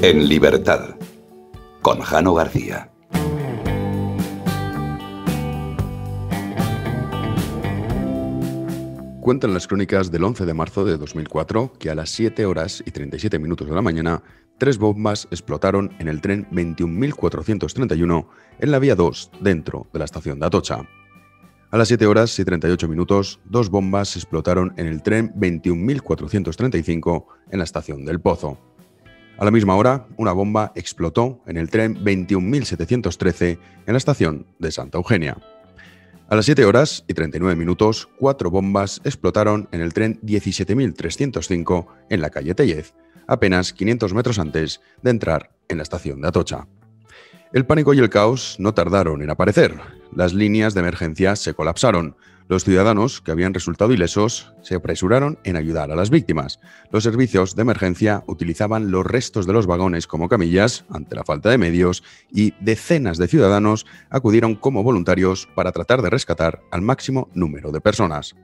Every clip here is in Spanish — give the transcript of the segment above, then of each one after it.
En libertad, con Jano García. Cuentan las crónicas del 11 de marzo de 2004 que a las 7 horas y 37 minutos de la mañana, 3 bombas explotaron en el tren 21.431 en la vía 2, dentro de la estación de Atocha. A las 7 horas y 38 minutos, 2 bombas explotaron en el tren 21.435 en la estación del Pozo. A la misma hora, una bomba explotó en el tren 21.713 en la estación de Santa Eugenia. A las 7 horas y 39 minutos, 4 bombas explotaron en el tren 17.305 en la calle Tellez, apenas 500 metros antes de entrar en la estación de Atocha. El pánico y el caos no tardaron en aparecer. Las líneas de emergencia se colapsaron. Los ciudadanos, que habían resultado ilesos, se apresuraron en ayudar a las víctimas. Los servicios de emergencia utilizaban los restos de los vagones como camillas ante la falta de medios y decenas de ciudadanos acudieron como voluntarios para tratar de rescatar al máximo número de personas.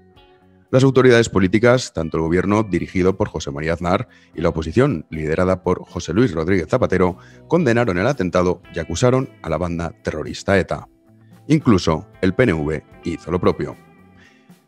Las autoridades políticas, tanto el gobierno dirigido por José María Aznar y la oposición liderada por José Luis Rodríguez Zapatero, condenaron el atentado y acusaron a la banda terrorista ETA. Incluso el PNV hizo lo propio.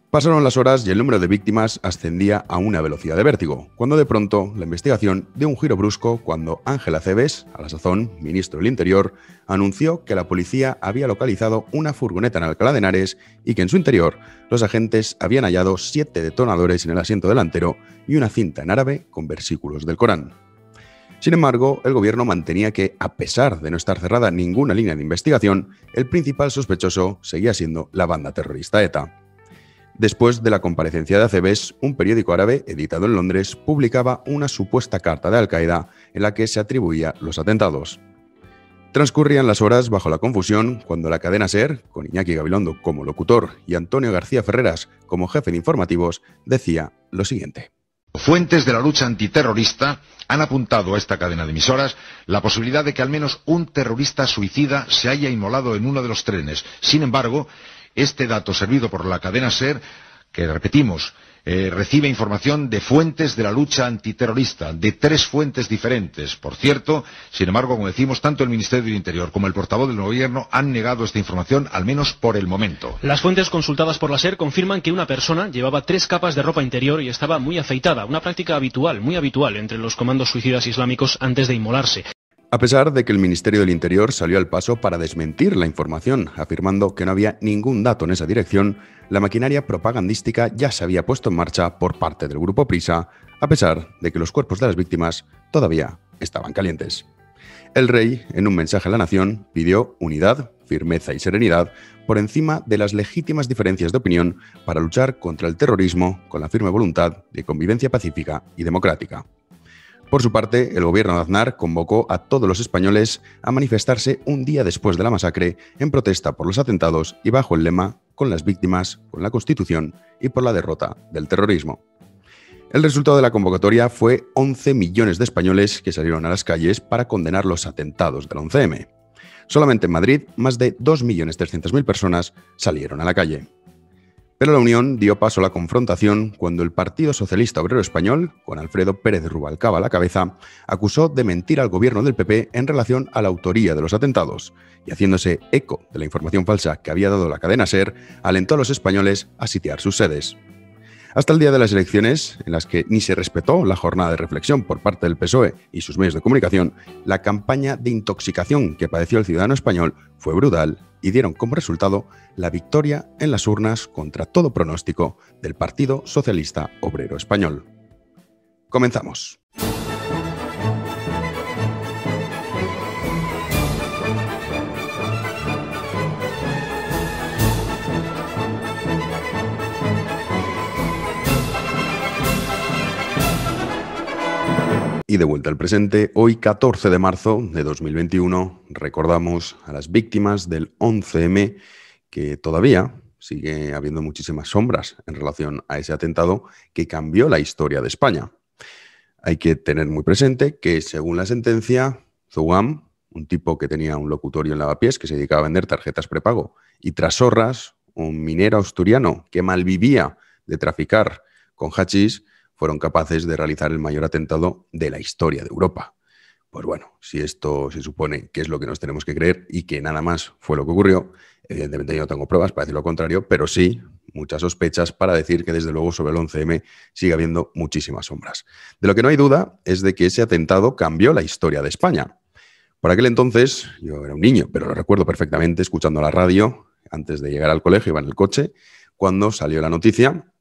Pasaron las horas y el número de víctimas ascendía a una velocidad de vértigo, cuando de pronto la investigación dio un giro brusco cuando Ángel Acebes, a la sazón ministro del Interior, anunció que la policía había localizado una furgoneta en Alcalá de Henares y que en su interior los agentes habían hallado 7 detonadores en el asiento delantero y una cinta en árabe con versículos del Corán. Sin embargo, el gobierno mantenía que, a pesar de no estar cerrada ninguna línea de investigación, el principal sospechoso seguía siendo la banda terrorista ETA. Después de la comparecencia de Acebes, un periódico árabe editado en Londres publicaba una supuesta carta de Al-Qaeda en la que se atribuía los atentados. Transcurrían las horas bajo la confusión cuando la cadena SER, con Iñaki Gabilondo como locutor y Antonio García Ferreras como jefe de informativos, decía lo siguiente. Fuentes de la lucha antiterrorista han apuntado a esta cadena de emisoras la posibilidad de que al menos un terrorista suicida se haya inmolado en uno de los trenes. Sin embargo, este dato servido por la cadena SER, que repetimos, recibe información de fuentes de la lucha antiterrorista, de 3 fuentes diferentes. Por cierto, sin embargo, como decimos, tanto el Ministerio del Interior como el portavoz del Gobierno han negado esta información, al menos por el momento. Las fuentes consultadas por la SER confirman que una persona llevaba 3 capas de ropa interior y estaba muy afeitada, una práctica habitual, muy habitual entre los comandos suicidas islámicos antes de inmolarse. A pesar de que el Ministerio del Interior salió al paso para desmentir la información, afirmando que no había ningún dato en esa dirección, la maquinaria propagandística ya se había puesto en marcha por parte del Grupo Prisa, a pesar de que los cuerpos de las víctimas todavía estaban calientes. El rey, en un mensaje a la nación, pidió unidad, firmeza y serenidad por encima de las legítimas diferencias de opinión para luchar contra el terrorismo con la firme voluntad de convivencia pacífica y democrática. Por su parte, el gobierno de Aznar convocó a todos los españoles a manifestarse un día después de la masacre en protesta por los atentados y bajo el lema «Con las víctimas, con la Constitución y por la derrota del terrorismo». El resultado de la convocatoria fue 11 millones de españoles que salieron a las calles para condenar los atentados del 11M. Solamente en Madrid, más de 2.300.000 personas salieron a la calle. Pero la unión dio paso a la confrontación cuando el Partido Socialista Obrero Español, con Alfredo Pérez Rubalcaba a la cabeza, acusó de mentir al gobierno del PP en relación a la autoría de los atentados, y haciéndose eco de la información falsa que había dado la cadena SER, alentó a los españoles a sitiar sus sedes. Hasta el día de las elecciones, en las que ni se respetó la jornada de reflexión por parte del PSOE y sus medios de comunicación, la campaña de intoxicación que padeció el ciudadano español fue brutal y dieron como resultado la victoria en las urnas contra todo pronóstico del Partido Socialista Obrero Español. Comenzamos. Y de vuelta al presente, hoy 14 de marzo de 2021 recordamos a las víctimas del 11M, que todavía sigue habiendo muchísimas sombras en relación a ese atentado que cambió la historia de España. Hay que tener muy presente que, según la sentencia, Zugam, un tipo que tenía un locutorio en Lavapiés que se dedicaba a vender tarjetas prepago, y Trasorras, un minero asturiano que malvivía de traficar con hachís, fueron capaces de realizar el mayor atentado de la historia de Europa. Pues bueno, si esto se supone que es lo que nos tenemos que creer y que nada más fue lo que ocurrió, evidentemente yo no tengo pruebas para decir lo contrario, pero sí muchas sospechas para decir que desde luego sobre el 11M sigue habiendo muchísimas sombras. De lo que no hay duda es de que ese atentado cambió la historia de España. Por aquel entonces, yo era un niño, pero lo recuerdo perfectamente escuchando la radio antes de llegar al colegio, iba en el coche, cuando salió la noticia.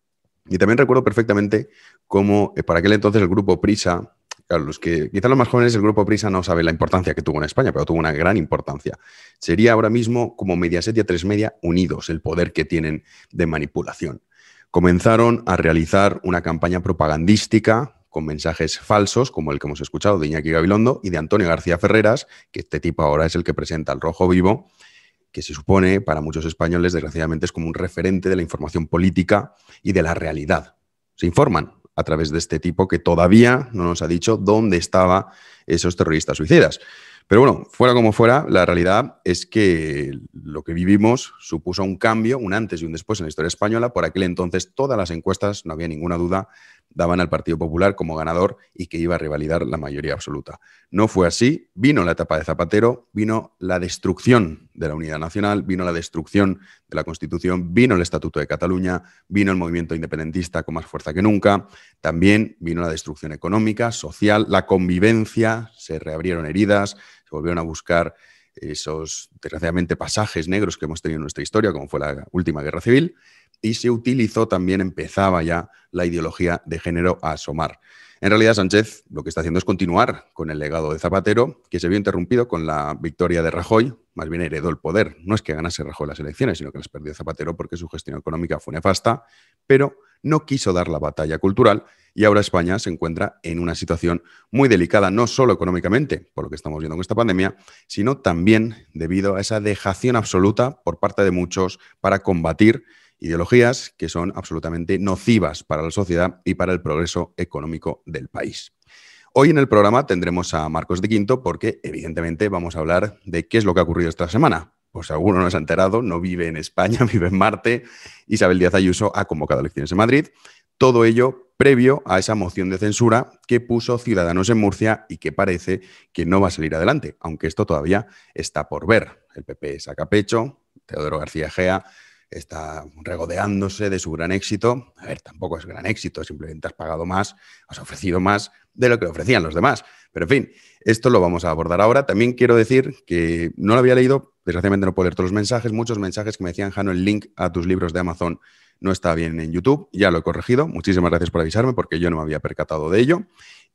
Y también recuerdo perfectamente cómo para aquel entonces el grupo Prisa, claro, quizás los más jóvenes del grupo Prisa no saben la importancia que tuvo en España, pero tuvo una gran importancia. Sería ahora mismo como Mediaset y A3 Media unidos, el poder que tienen de manipulación. Comenzaron a realizar una campaña propagandística con mensajes falsos, como el que hemos escuchado de Iñaki Gabilondo y de Antonio García Ferreras, que este tipo ahora es el que presenta El Rojo Vivo, que se supone para muchos españoles, desgraciadamente, es como un referente de la información política y de la realidad. Se informan a través de este tipo que todavía no nos ha dicho dónde estaban esos terroristas suicidas. Pero bueno, fuera como fuera, la realidad es que lo que vivimos supuso un cambio, un antes y un después en la historia española. Por aquel entonces todas las encuestas, no había ninguna duda, daban al Partido Popular como ganador y que iba a revalidar la mayoría absoluta. No fue así, vino la etapa de Zapatero, vino la destrucción de la unidad nacional, vino la destrucción de la Constitución, vino el Estatuto de Cataluña, vino el movimiento independentista con más fuerza que nunca, también vino la destrucción económica, social, la convivencia, se reabrieron heridas, se volvieron a buscar esos, desgraciadamente, pasajes negros que hemos tenido en nuestra historia, como fue la última guerra civil, y se utilizó también, empezaba ya la ideología de género a asomar. En realidad, Sánchez lo que está haciendo es continuar con el legado de Zapatero, que se vio interrumpido con la victoria de Rajoy, más bien heredó el poder. No es que ganase Rajoy las elecciones, sino que las perdió Zapatero porque su gestión económica fue nefasta, pero no quiso dar la batalla cultural y ahora España se encuentra en una situación muy delicada, no solo económicamente, por lo que estamos viendo con esta pandemia, sino también debido a esa dejación absoluta por parte de muchos para combatir ideologías que son absolutamente nocivas para la sociedad y para el progreso económico del país. Hoy en el programa tendremos a Marcos de Quinto porque, evidentemente, vamos a hablar de qué es lo que ha ocurrido esta semana. Pues alguno no se ha enterado, no vive en España, vive en Marte. Isabel Díaz Ayuso ha convocado elecciones en Madrid. Todo ello previo a esa moción de censura que puso Ciudadanos en Murcia y que parece que no va a salir adelante, aunque esto todavía está por ver. El PP saca pecho, Teodoro García Egea está regodeándose de su gran éxito. A ver, tampoco es gran éxito, simplemente has pagado más, has ofrecido más de lo que ofrecían los demás. Pero en fin, esto lo vamos a abordar ahora. También quiero decir que no lo había leído, desgraciadamente no puedo leer todos los mensajes, muchos mensajes que me decían, Jano, el link a tus libros de Amazon no está bien en YouTube. Ya lo he corregido. Muchísimas gracias por avisarme porque yo no me había percatado de ello.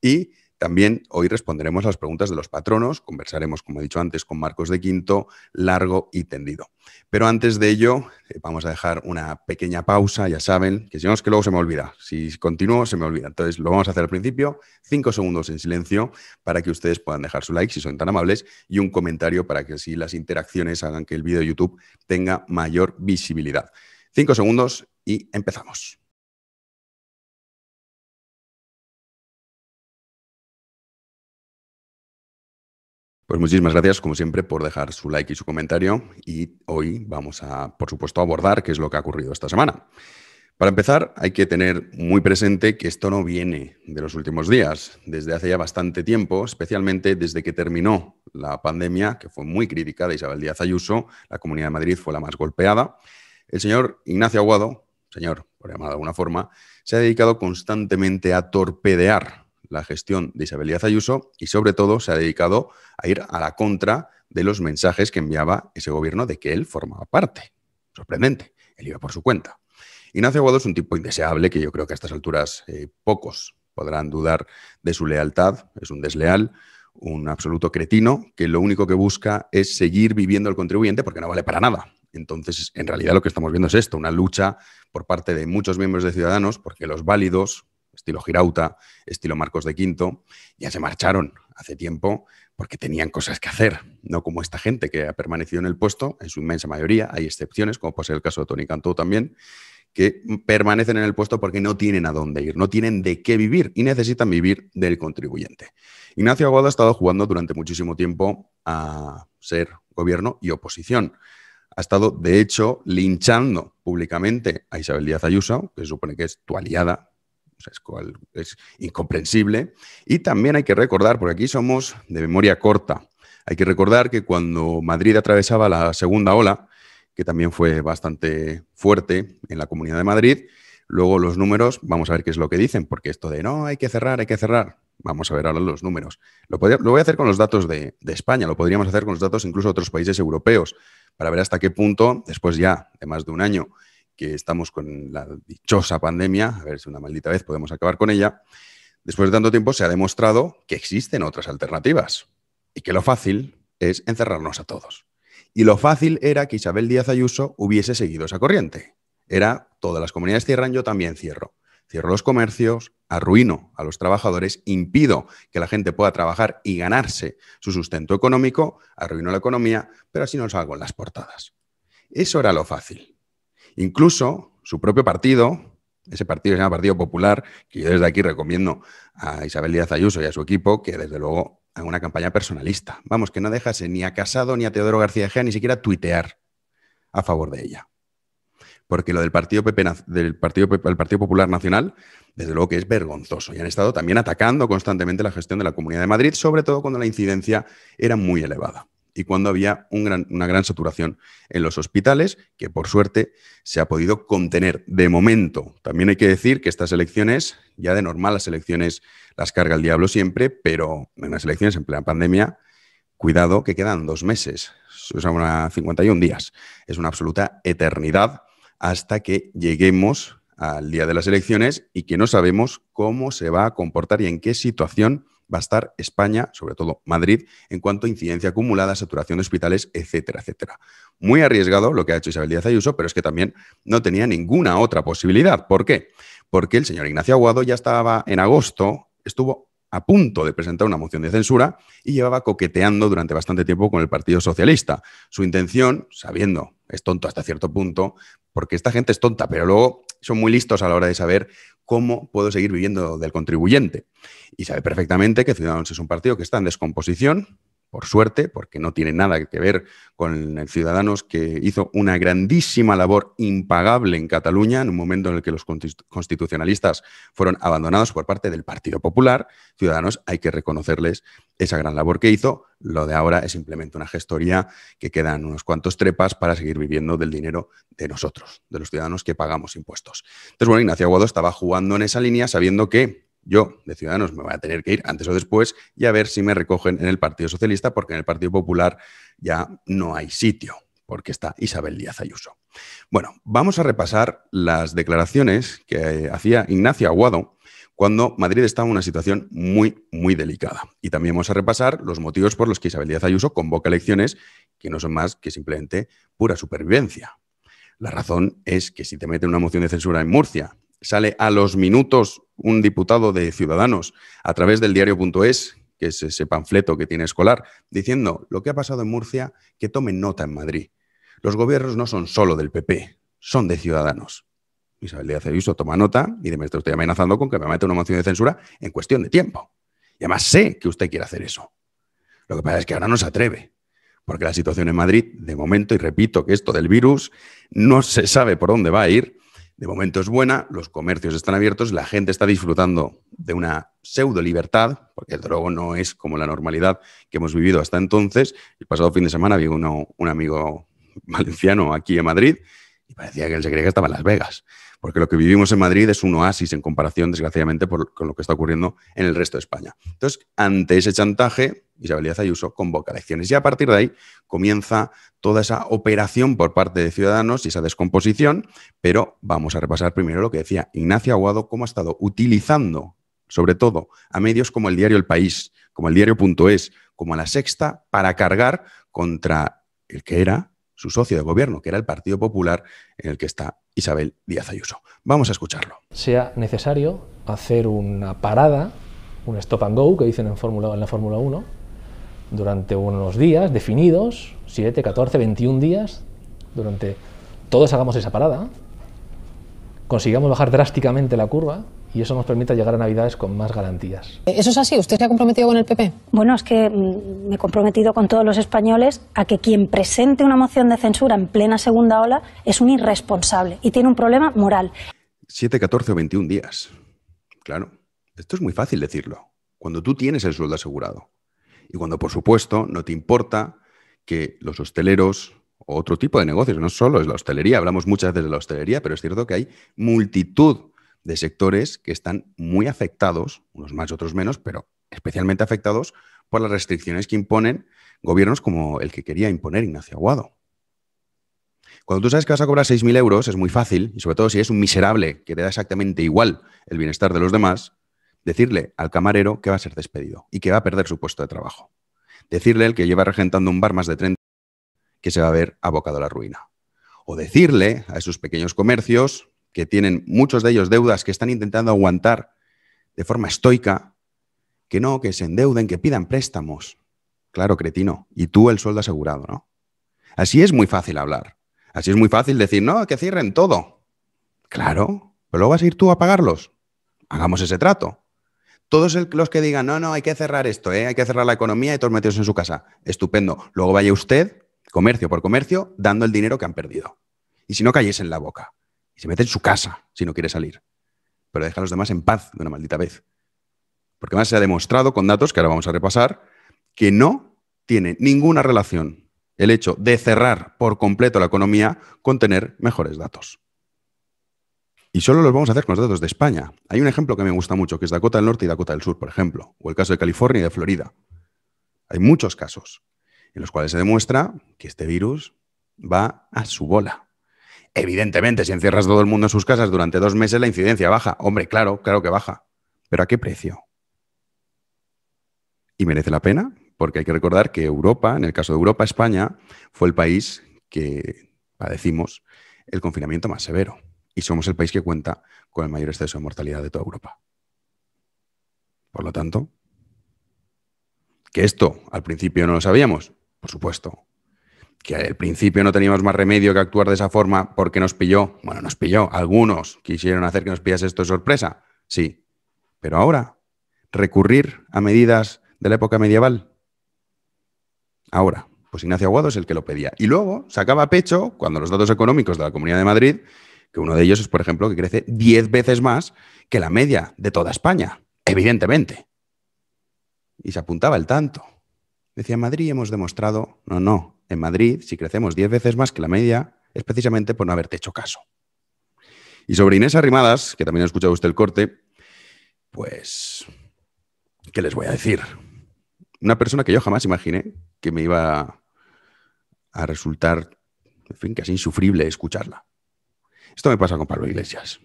Y también hoy responderemos a las preguntas de los patronos. Conversaremos, como he dicho antes, con Marcos de Quinto, largo y tendido. Pero antes de ello, vamos a dejar una pequeña pausa. Ya saben que si no es que luego se me olvida. Si continúo, se me olvida. Entonces lo vamos a hacer al principio. 5 segundos en silencio para que ustedes puedan dejar su like si son tan amables y un comentario para que así las interacciones hagan que el vídeo de YouTube tenga mayor visibilidad. 5 segundos y empezamos. Pues muchísimas gracias, como siempre, por dejar su like y su comentario. Y hoy vamos a, por supuesto, abordar qué es lo que ha ocurrido esta semana. Para empezar, hay que tener muy presente que esto no viene de los últimos días. Desde hace ya bastante tiempo, especialmente desde que terminó la pandemia, que fue muy crítica de Isabel Díaz Ayuso, la Comunidad de Madrid fue la más golpeada. El señor Ignacio Aguado, señor, por llamarlo de alguna forma, se ha dedicado constantemente a torpedear la gestión de Isabel Díaz Ayuso y, sobre todo, se ha dedicado a ir a la contra de los mensajes que enviaba ese gobierno de que él formaba parte. Sorprendente, él iba por su cuenta. Ignacio Aguado es un tipo indeseable que yo creo que a estas alturas pocos podrán dudar de su lealtad. Es un desleal, un absoluto cretino que lo único que busca es seguir viviendo el contribuyente porque no vale para nada. Entonces, en realidad lo que estamos viendo es esto, una lucha por parte de muchos miembros de Ciudadanos porque los válidos, estilo Girauta, estilo Marcos de Quinto, ya se marcharon hace tiempo porque tenían cosas que hacer, no como esta gente que ha permanecido en el puesto, en su inmensa mayoría. Hay excepciones, como puede ser el caso de Toni Cantó también, que permanecen en el puesto porque no tienen a dónde ir, no tienen de qué vivir y necesitan vivir del contribuyente. Ignacio Aguado ha estado jugando durante muchísimo tiempo a ser gobierno y oposición. Ha estado, de hecho, linchando públicamente a Isabel Díaz Ayuso, que se supone que es tu aliada, O sea, es incomprensible. Y también hay que recordar, porque aquí somos de memoria corta, hay que recordar que cuando Madrid atravesaba la segunda ola, que también fue bastante fuerte en la Comunidad de Madrid, luego los números, vamos a ver qué es lo que dicen, porque esto de no, hay que cerrar, vamos a ver ahora los números. Lo voy a hacer con los datos de España, lo podríamos hacer con los datos incluso de otros países europeos, para ver hasta qué punto, después ya de más de un año que estamos con la dichosa pandemia, a ver si una maldita vez podemos acabar con ella, después de tanto tiempo se ha demostrado que existen otras alternativas y que lo fácil es encerrarnos a todos. Y lo fácil era que Isabel Díaz Ayuso hubiese seguido esa corriente. Era, todas las comunidades cierran, yo también cierro. Cierro los comercios, arruino a los trabajadores, impido que la gente pueda trabajar y ganarse su sustento económico, arruino la economía, pero así no salgo en las portadas. Eso era lo fácil. Incluso su propio partido, ese partido se llama Partido Popular, que yo desde aquí recomiendo a Isabel Díaz Ayuso y a su equipo que desde luego hagan una campaña personalista. Vamos, que no dejase ni a Casado ni a Teodoro García Egea ni siquiera tuitear a favor de ella. Porque lo del Partido Popular Nacional, desde luego que es vergonzoso. Y han estado también atacando constantemente la gestión de la Comunidad de Madrid, sobre todo cuando la incidencia era muy elevada y cuando había una gran saturación en los hospitales, que por suerte se ha podido contener de momento. También hay que decir que estas elecciones, ya de normal las elecciones las carga el diablo siempre, pero en las elecciones en plena pandemia, cuidado que quedan 2 meses, o sea, 51 días. Es una absoluta eternidad hasta que lleguemos al día de las elecciones y que no sabemos cómo se va a comportar y en qué situación va a estar España, sobre todo Madrid, en cuanto a incidencia acumulada, saturación de hospitales, etcétera, etcétera. Muy arriesgado lo que ha hecho Isabel Díaz Ayuso, pero es que también no tenía ninguna otra posibilidad. ¿Por qué? Porque el señor Ignacio Aguado ya estaba en agosto, estuvo a punto de presentar una moción de censura y llevaba coqueteando durante bastante tiempo con el Partido Socialista. Su intención, sabiendo, es tonto hasta cierto punto, porque esta gente es tonta, pero luego son muy listos a la hora de saber cómo puedo seguir viviendo del contribuyente. Y sabe perfectamente que Ciudadanos es un partido que está en descomposición, por suerte, porque no tiene nada que ver con el Ciudadanos, que hizo una grandísima labor impagable en Cataluña en un momento en el que los constitucionalistas fueron abandonados por parte del Partido Popular. Ciudadanos, hay que reconocerles esa gran labor que hizo. Lo de ahora es simplemente una gestoría que quedan unos cuantos trepas para seguir viviendo del dinero de nosotros, de los ciudadanos que pagamos impuestos. Entonces, bueno, Ignacio Aguado estaba jugando en esa línea sabiendo que yo, de Ciudadanos, me voy a tener que ir antes o después y a ver si me recogen en el Partido Socialista, porque en el Partido Popular ya no hay sitio, porque está Isabel Díaz Ayuso. Bueno, vamos a repasar las declaraciones que hacía Ignacio Aguado cuando Madrid estaba en una situación muy, muy delicada. Y también vamos a repasar los motivos por los que Isabel Díaz Ayuso convoca elecciones que no son más que simplemente pura supervivencia. La razón es que si te meten una moción de censura en Murcia, sale a los minutos un diputado de Ciudadanos a través del diario.es, que es ese panfleto que tiene Escolar, diciendo lo que ha pasado en Murcia, que tomen nota en Madrid. Los gobiernos no son solo del PP, son de Ciudadanos. Isabel Díaz Ayuso toma nota y me estoy amenazando con que me mete una moción de censura en cuestión de tiempo. Y además sé que usted quiere hacer eso. Lo que pasa es que ahora no se atreve, porque la situación en Madrid, de momento, y repito que esto del virus no se sabe por dónde va a ir. De momento es buena, los comercios están abiertos, la gente está disfrutando de una pseudo libertad, porque desde luego no es como la normalidad que hemos vivido hasta entonces. El pasado fin de semana había un amigo valenciano aquí en Madrid y parecía que él se creía que estaba en Las Vegas, porque lo que vivimos en Madrid es un oasis en comparación, desgraciadamente, con lo que está ocurriendo en el resto de España. Entonces, ante ese chantaje, Isabel Díaz Ayuso convoca elecciones y a partir de ahí comienza toda esa operación por parte de Ciudadanos y esa descomposición, pero vamos a repasar primero lo que decía Ignacio Aguado, cómo ha estado utilizando, sobre todo, a medios como el diario El País, como el diario.es, como La Sexta, para cargar contra el que era su socio de gobierno, que era el Partido Popular, en el que está Isabel Díaz Ayuso. Vamos a escucharlo. Sea necesario hacer una parada, un stop and go, que dicen en la Fórmula 1, durante unos días definidos, 7, 14, 21 días, durante todos hagamos esa parada, consigamos bajar drásticamente la curva y eso nos permita llegar a Navidades con más garantías. ¿Eso es así? ¿Usted se ha comprometido con el PP? Bueno, es que me he comprometido con todos los españoles a que quien presente una moción de censura en plena segunda ola es un irresponsable y tiene un problema moral. 7, 14 o 21 días. Claro, esto es muy fácil decirlo. Cuando tú tienes el sueldo asegurado y cuando, por supuesto, no te importa que los hosteleros o otro tipo de negocios, no solo es la hostelería, hablamos muchas veces de la hostelería, pero es cierto que hay multitud de sectores que están muy afectados, unos más, otros menos, pero especialmente afectados por las restricciones que imponen gobiernos como el que quería imponer Ignacio Aguado. Cuando tú sabes que vas a cobrar 6.000 euros, es muy fácil, y sobre todo si es un miserable que te da exactamente igual el bienestar de los demás, decirle al camarero que va a ser despedido y que va a perder su puesto de trabajo. Decirle al que lleva regentando un bar más de 30 que se va a ver abocado a la ruina. O decirle a esos pequeños comercios que tienen muchos de ellos deudas que están intentando aguantar de forma estoica, que no, que se endeuden, que pidan préstamos. Claro, cretino. Y tú el sueldo asegurado, ¿no? Así es muy fácil hablar. Así es muy fácil decir, no, que cierren todo. Claro, pero luego vas a ir tú a pagarlos. Hagamos ese trato. Todos los que digan, no, hay que cerrar esto, hay que cerrar la economía y todos metidos en su casa. Estupendo. Luego vaya usted, comercio por comercio, dando el dinero que han perdido. Y si no, calles en la boca. Y se mete en su casa si no quiere salir. Pero deja a los demás en paz de una maldita vez. Porque además se ha demostrado con datos que ahora vamos a repasar que no tiene ninguna relación el hecho de cerrar por completo la economía con tener mejores datos. Y solo los vamos a hacer con los datos de España. Hay un ejemplo que me gusta mucho, que es Dakota del Norte y Dakota del Sur, por ejemplo, o el caso de California y de Florida. Hay muchos casos en los cuales se demuestra que este virus va a su bola. Evidentemente, si encierras todo el mundo en sus casas durante 2 meses, la incidencia baja. Hombre, claro que baja. ¿Pero a qué precio? ¿Y merece la pena? Porque hay que recordar que Europa, en el caso de Europa, España, fue el país que padecimos el confinamiento más severo. Y somos el país que cuenta con el mayor exceso de mortalidad de toda Europa. Por lo tanto, que esto al principio no lo sabíamos, por supuesto. Que al principio no teníamos más remedio que actuar de esa forma porque nos pilló. Bueno, nos pilló. Algunos quisieron hacer que nos pillase esto de sorpresa. Sí. Pero ahora, recurrir a medidas de la época medieval. Ahora, pues Ignacio Aguado es el que lo pedía. Y luego sacaba a pecho, cuando los datos económicos de la Comunidad de Madrid, que uno de ellos es, por ejemplo, que crece 10 veces más que la media de toda España, evidentemente. Y se apuntaba el tanto. Decía, en Madrid hemos demostrado, no, en Madrid, si crecemos 10 veces más que la media, es precisamente por no haberte hecho caso. Y sobre Inés Arrimadas, que también ha escuchado usted el corte, pues, ¿qué les voy a decir? Una persona que yo jamás imaginé que me iba a resultar, en fin, casi insufrible escucharla. Esto me pasa con Pablo Iglesias.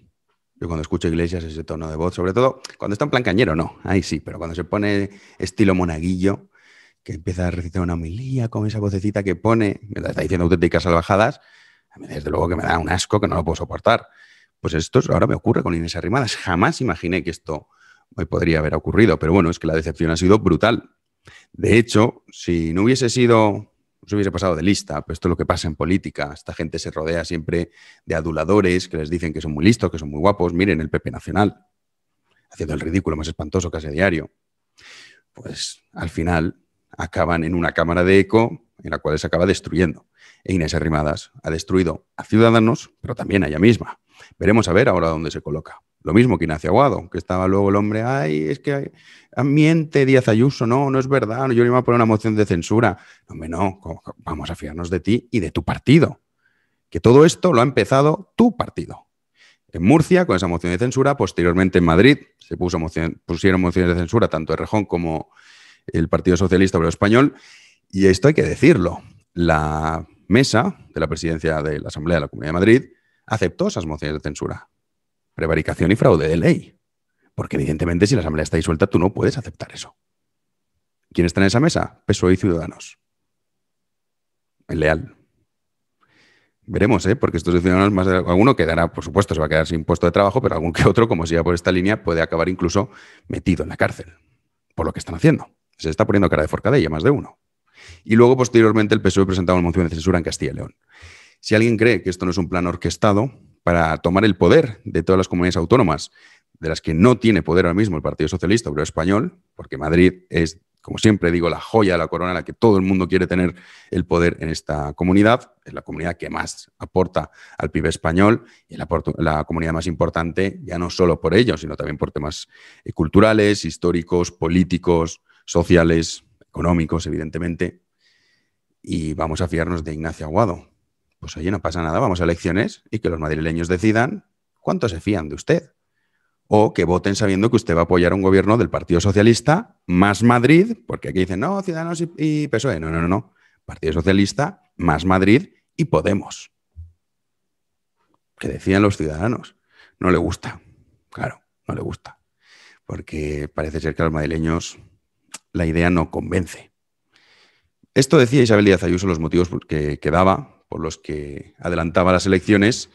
Yo cuando escucho Iglesias, ese tono de voz, sobre todo cuando está en plan cañero, no, ahí sí, pero cuando se pone estilo monaguillo, que empieza a recitar una homilía con esa vocecita que pone, me está diciendo auténticas salvajadas, a mí desde luego que me da un asco que no lo puedo soportar. Pues esto ahora me ocurre con Inés Arrimadas. Jamás imaginé que esto me podría haber ocurrido, pero bueno, es que la decepción ha sido brutal. De hecho, si no hubiese sido, se hubiese pasado de lista, pero esto es lo que pasa en política. Esta gente se rodea siempre de aduladores que les dicen que son muy listos, que son muy guapos. Miren el PP Nacional, haciendo el ridículo más espantoso casi a diario. Pues al final acaban en una cámara de eco en la cual se acaba destruyendo. E Inés Arrimadas ha destruido a Ciudadanos, pero también a ella misma. Veremos a ver ahora dónde se coloca. Lo mismo que Ignacio Aguado, que estaba luego el hombre, es que miente Díaz Ayuso, no es verdad, yo le iba a poner una moción de censura. Hombre, no, vamos a fiarnos de ti y de tu partido. Que todo esto lo ha empezado tu partido. En Murcia, con esa moción de censura, posteriormente en Madrid se pusieron mociones de censura, tanto Errejón como el Partido Socialista Obrero Español, y esto hay que decirlo. La mesa de la presidencia de la Asamblea de la Comunidad de Madrid aceptó esas mociones de censura. Prevaricación y fraude de ley. Porque evidentemente si la Asamblea está disuelta tú no puedes aceptar eso. ¿Quién está en esa mesa? PSOE y Ciudadanos. El leal. Veremos, porque estos ciudadanos, más de alguno quedará, por supuesto, se va a quedar sin puesto de trabajo, pero algún que otro, como siga por esta línea, puede acabar incluso metido en la cárcel por lo que están haciendo. Se está poniendo cara de forcadella, más de uno. Y luego, posteriormente, el PSOE presentaba una moción de censura en Castilla y León. Si alguien cree que esto no es un plan orquestado para tomar el poder de todas las comunidades autónomas, de las que no tiene poder ahora mismo el Partido Socialista Obrero Español, porque Madrid es como siempre digo, la joya de la corona, la que todo el mundo quiere tener el poder en esta comunidad. Es la comunidad que más aporta al PIB español y la comunidad más importante, ya no solo por ello, sino también por temas culturales, históricos, políticos, sociales, económicos, evidentemente. Y vamos a fiarnos de Ignacio Aguado. Pues oye, no pasa nada, vamos a elecciones y que los madrileños decidan cuánto se fían de usted. O que voten sabiendo que usted va a apoyar un gobierno del Partido Socialista más Madrid, porque aquí dicen, no, Ciudadanos y PSOE. No. Partido Socialista más Madrid y Podemos. Que decían los ciudadanos. No le gusta. Claro, no le gusta. Porque parece ser que a los madrileños la idea no convence. Esto decía Isabel Díaz Ayuso, los motivos que daba por los que adelantaba las elecciones,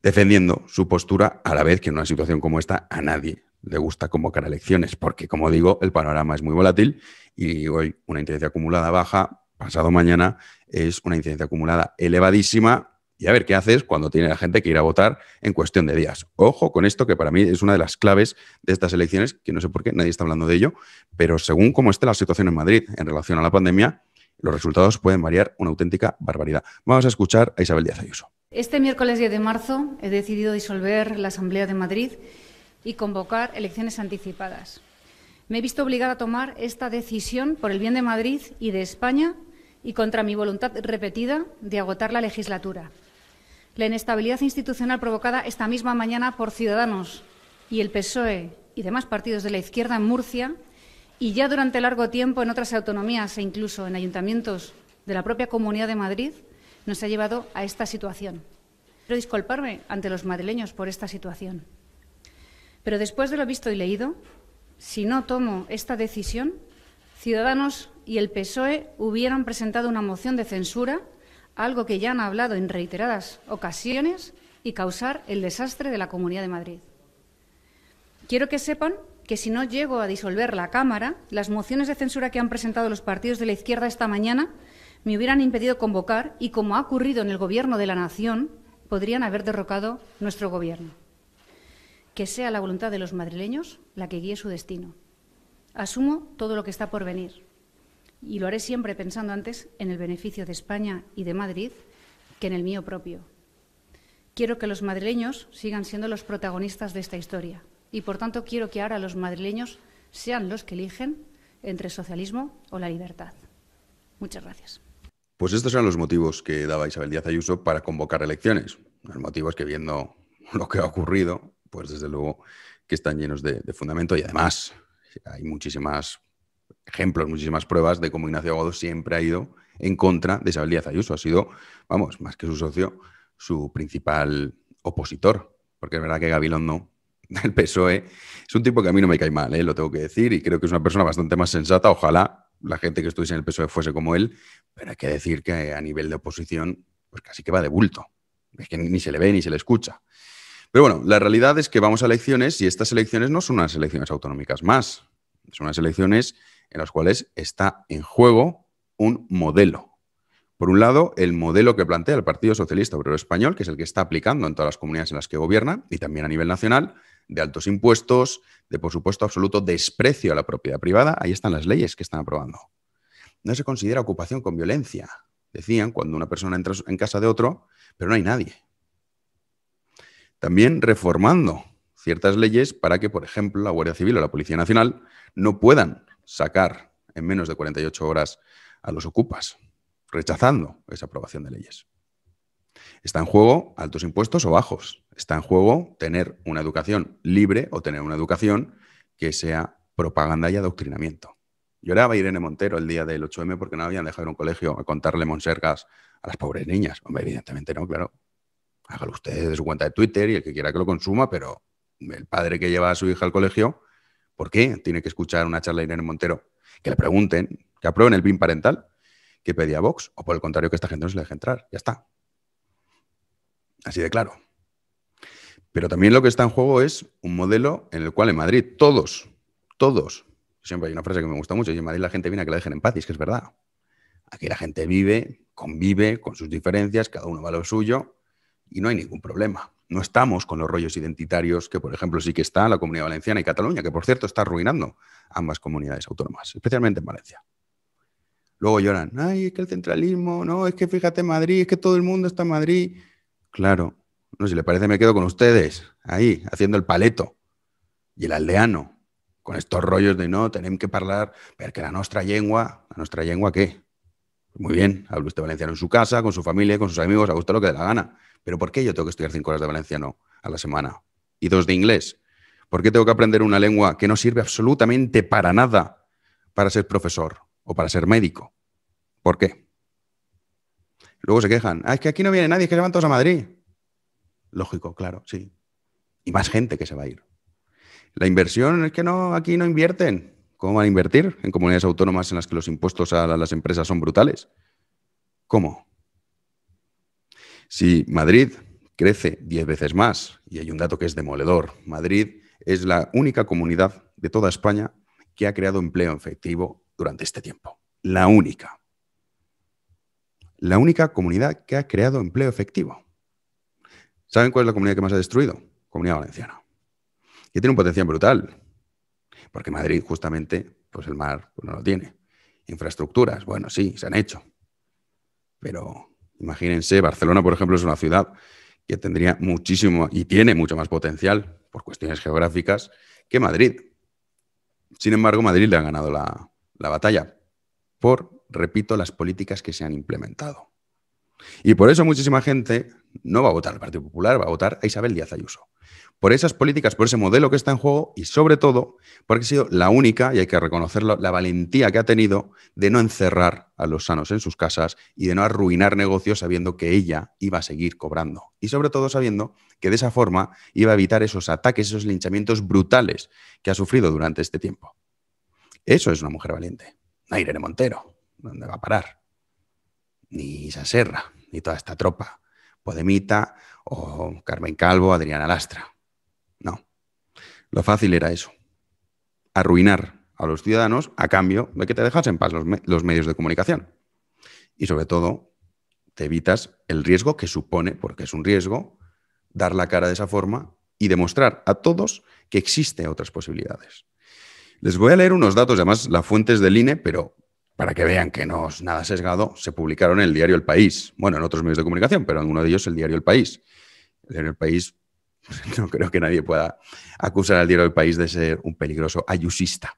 defendiendo su postura, a la vez que en una situación como esta a nadie le gusta convocar elecciones, porque, como digo, el panorama es muy volátil y hoy una incidencia acumulada baja, pasado mañana es una incidencia acumulada elevadísima, y a ver qué haces cuando tiene la gente que ir a votar en cuestión de días. Ojo con esto, que para mí es una de las claves de estas elecciones, que no sé por qué nadie está hablando de ello, pero según cómo esté la situación en Madrid en relación a la pandemia, los resultados pueden variar una auténtica barbaridad. Vamos a escuchar a Isabel Díaz Ayuso. Este miércoles 10 de marzo he decidido disolver la Asamblea de Madrid y convocar elecciones anticipadas. Me he visto obligada a tomar esta decisión por el bien de Madrid y de España y contra mi voluntad repetida de agotar la legislatura. La inestabilidad institucional provocada esta misma mañana por Ciudadanos y el PSOE y demás partidos de la izquierda en Murcia, y ya durante largo tiempo en otras autonomías e incluso en ayuntamientos de la propia Comunidad de Madrid, nos ha llevado a esta situación. Quiero disculparme ante los madrileños por esta situación. Pero después de lo visto y leído, si no tomo esta decisión, Ciudadanos y el PSOE hubieran presentado una moción de censura, algo que ya han hablado en reiteradas ocasiones, y causar el desastre de la Comunidad de Madrid. Quiero que sepan que si no llego a disolver la Cámara, las mociones de censura que han presentado los partidos de la izquierda esta mañana me hubieran impedido convocar y, como ha ocurrido en el Gobierno de la Nación, podrían haber derrocado nuestro Gobierno. Que sea la voluntad de los madrileños la que guíe su destino. Asumo todo lo que está por venir y lo haré siempre pensando antes en el beneficio de España y de Madrid que en el mío propio. Quiero que los madrileños sigan siendo los protagonistas de esta historia y, por tanto, quiero que ahora los madrileños sean los que eligen entre el socialismo o la libertad. Muchas gracias. Pues estos eran los motivos que daba Isabel Díaz Ayuso para convocar elecciones. Los motivos que, viendo lo que ha ocurrido, pues desde luego que están llenos de fundamento, y además hay muchísimos ejemplos, muchísimas pruebas de cómo Ignacio Aguado siempre ha ido en contra de Isabel Díaz Ayuso. Ha sido, vamos, más que su socio, su principal opositor, porque es verdad que Gabilondo del PSOE es un tipo que a mí no me cae mal, lo tengo que decir, y creo que es una persona bastante más sensata. Ojalá la gente que estuviese en el PSOE fuese como él, pero hay que decir que a nivel de oposición pues casi que va de bulto. Es que ni se le ve ni se le escucha. Pero bueno, la realidad es que vamos a elecciones, y estas elecciones no son unas elecciones autonómicas más, son unas elecciones en las cuales está en juego un modelo. Por un lado, el modelo que plantea el Partido Socialista Obrero Español, que es el que está aplicando en todas las comunidades en las que gobierna, y también a nivel nacional, de altos impuestos, de, por supuesto, absoluto desprecio a la propiedad privada. Ahí están las leyes que están aprobando. No se considera ocupación con violencia, decían, cuando una persona entra en casa de otro, pero no hay nadie. También reformando ciertas leyes para que, por ejemplo, la Guardia Civil o la Policía Nacional no puedan sacar en menos de 48 horas a los ocupas, rechazando esa aprobación de leyes. Está en juego altos impuestos o bajos. Está en juego tener una educación libre o tener una educación que sea propaganda y adoctrinamiento. Lloraba Irene Montero el día del 8M porque no habían dejado ir a un colegio a contarle monsergas a las pobres niñas. Hombre, evidentemente no, claro. Hágalo usted desde su cuenta de Twitter y el que quiera que lo consuma, pero el padre que lleva a su hija al colegio, ¿por qué tiene que escuchar una charla de Irene Montero? Que le pregunten, que aprueben el PIN parental que pedía Vox, o por el contrario, que esta gente no se le deje entrar. Ya está. Así de claro. Pero también lo que está en juego es un modelo en el cual en Madrid todos, siempre hay una frase que me gusta mucho, y en Madrid la gente viene a que la dejen en paz, y es que es verdad. Aquí la gente vive, convive con sus diferencias, cada uno va a lo suyo, y no hay ningún problema. No estamos con los rollos identitarios que, por ejemplo, sí que está la Comunidad Valenciana y Cataluña, que, por cierto, está arruinando ambas comunidades autónomas, especialmente en Valencia. Luego lloran, ay, es que el centralismo, no, es que fíjate Madrid, es que todo el mundo está en Madrid. Claro, no sé si le parece, me quedo con ustedes, ahí, haciendo el paleto. Y el aldeano, con estos rollos de no, tenemos que hablar, porque la nuestra lengua, ¿qué? Muy bien, hable usted valenciano en su casa, con su familia, con sus amigos, haga usted lo que dé la gana. Pero ¿por qué yo tengo que estudiar 5 horas de valenciano a la semana y 2 de inglés? ¿Por qué tengo que aprender una lengua que no sirve absolutamente para nada para ser profesor o para ser médico? ¿Por qué? Luego se quejan, es que aquí no viene nadie, es que se van todos a Madrid. Lógico, claro, sí. Y más gente que se va a ir. La inversión es que no, aquí no invierten. ¿Cómo van a invertir en comunidades autónomas en las que los impuestos a las empresas son brutales? ¿Cómo? Si Madrid crece 10 veces más, y hay un dato que es demoledor, Madrid es la única comunidad de toda España que ha creado empleo efectivo durante este tiempo. La única. La única comunidad que ha creado empleo efectivo. ¿Saben cuál es la comunidad que más ha destruido? Comunidad Valenciana. Que tiene un potencial brutal. Porque Madrid, justamente, pues el mar pues no lo tiene. Infraestructuras, bueno, sí, se han hecho. Pero imagínense, Barcelona, por ejemplo, es una ciudad que tendría muchísimo y tiene mucho más potencial por cuestiones geográficas que Madrid. Sin embargo, Madrid le ha ganado la batalla por, repito, las políticas que se han implementado. Y por eso muchísima gente no va a votar al Partido Popular, va a votar a Isabel Díaz Ayuso. Por esas políticas, por ese modelo que está en juego y sobre todo porque ha sido la única, y hay que reconocerlo, la valentía que ha tenido de no encerrar a los sanos en sus casas y de no arruinar negocios sabiendo que ella iba a seguir cobrando. Y sobre todo sabiendo que de esa forma iba a evitar esos ataques, esos linchamientos brutales que ha sufrido durante este tiempo. Eso es una mujer valiente. No Irene Montero, ¿dónde va a parar? Ni Isa Serra, ni toda esta tropa. Podemita o Carmen Calvo, Adriana Lastra. No. Lo fácil era eso. Arruinar a los ciudadanos a cambio de que te dejas en paz los medios de comunicación. Y sobre todo, te evitas el riesgo que supone, porque es un riesgo, dar la cara de esa forma y demostrar a todos que existen otras posibilidades. Les voy a leer unos datos, además la fuente es del INE, pero para que vean que no es nada sesgado, se publicaron en el diario El País. Bueno, en otros medios de comunicación, pero en uno de ellos el diario El País. El diario El País, no creo que nadie pueda acusar al diario El País de ser un peligroso ayusista.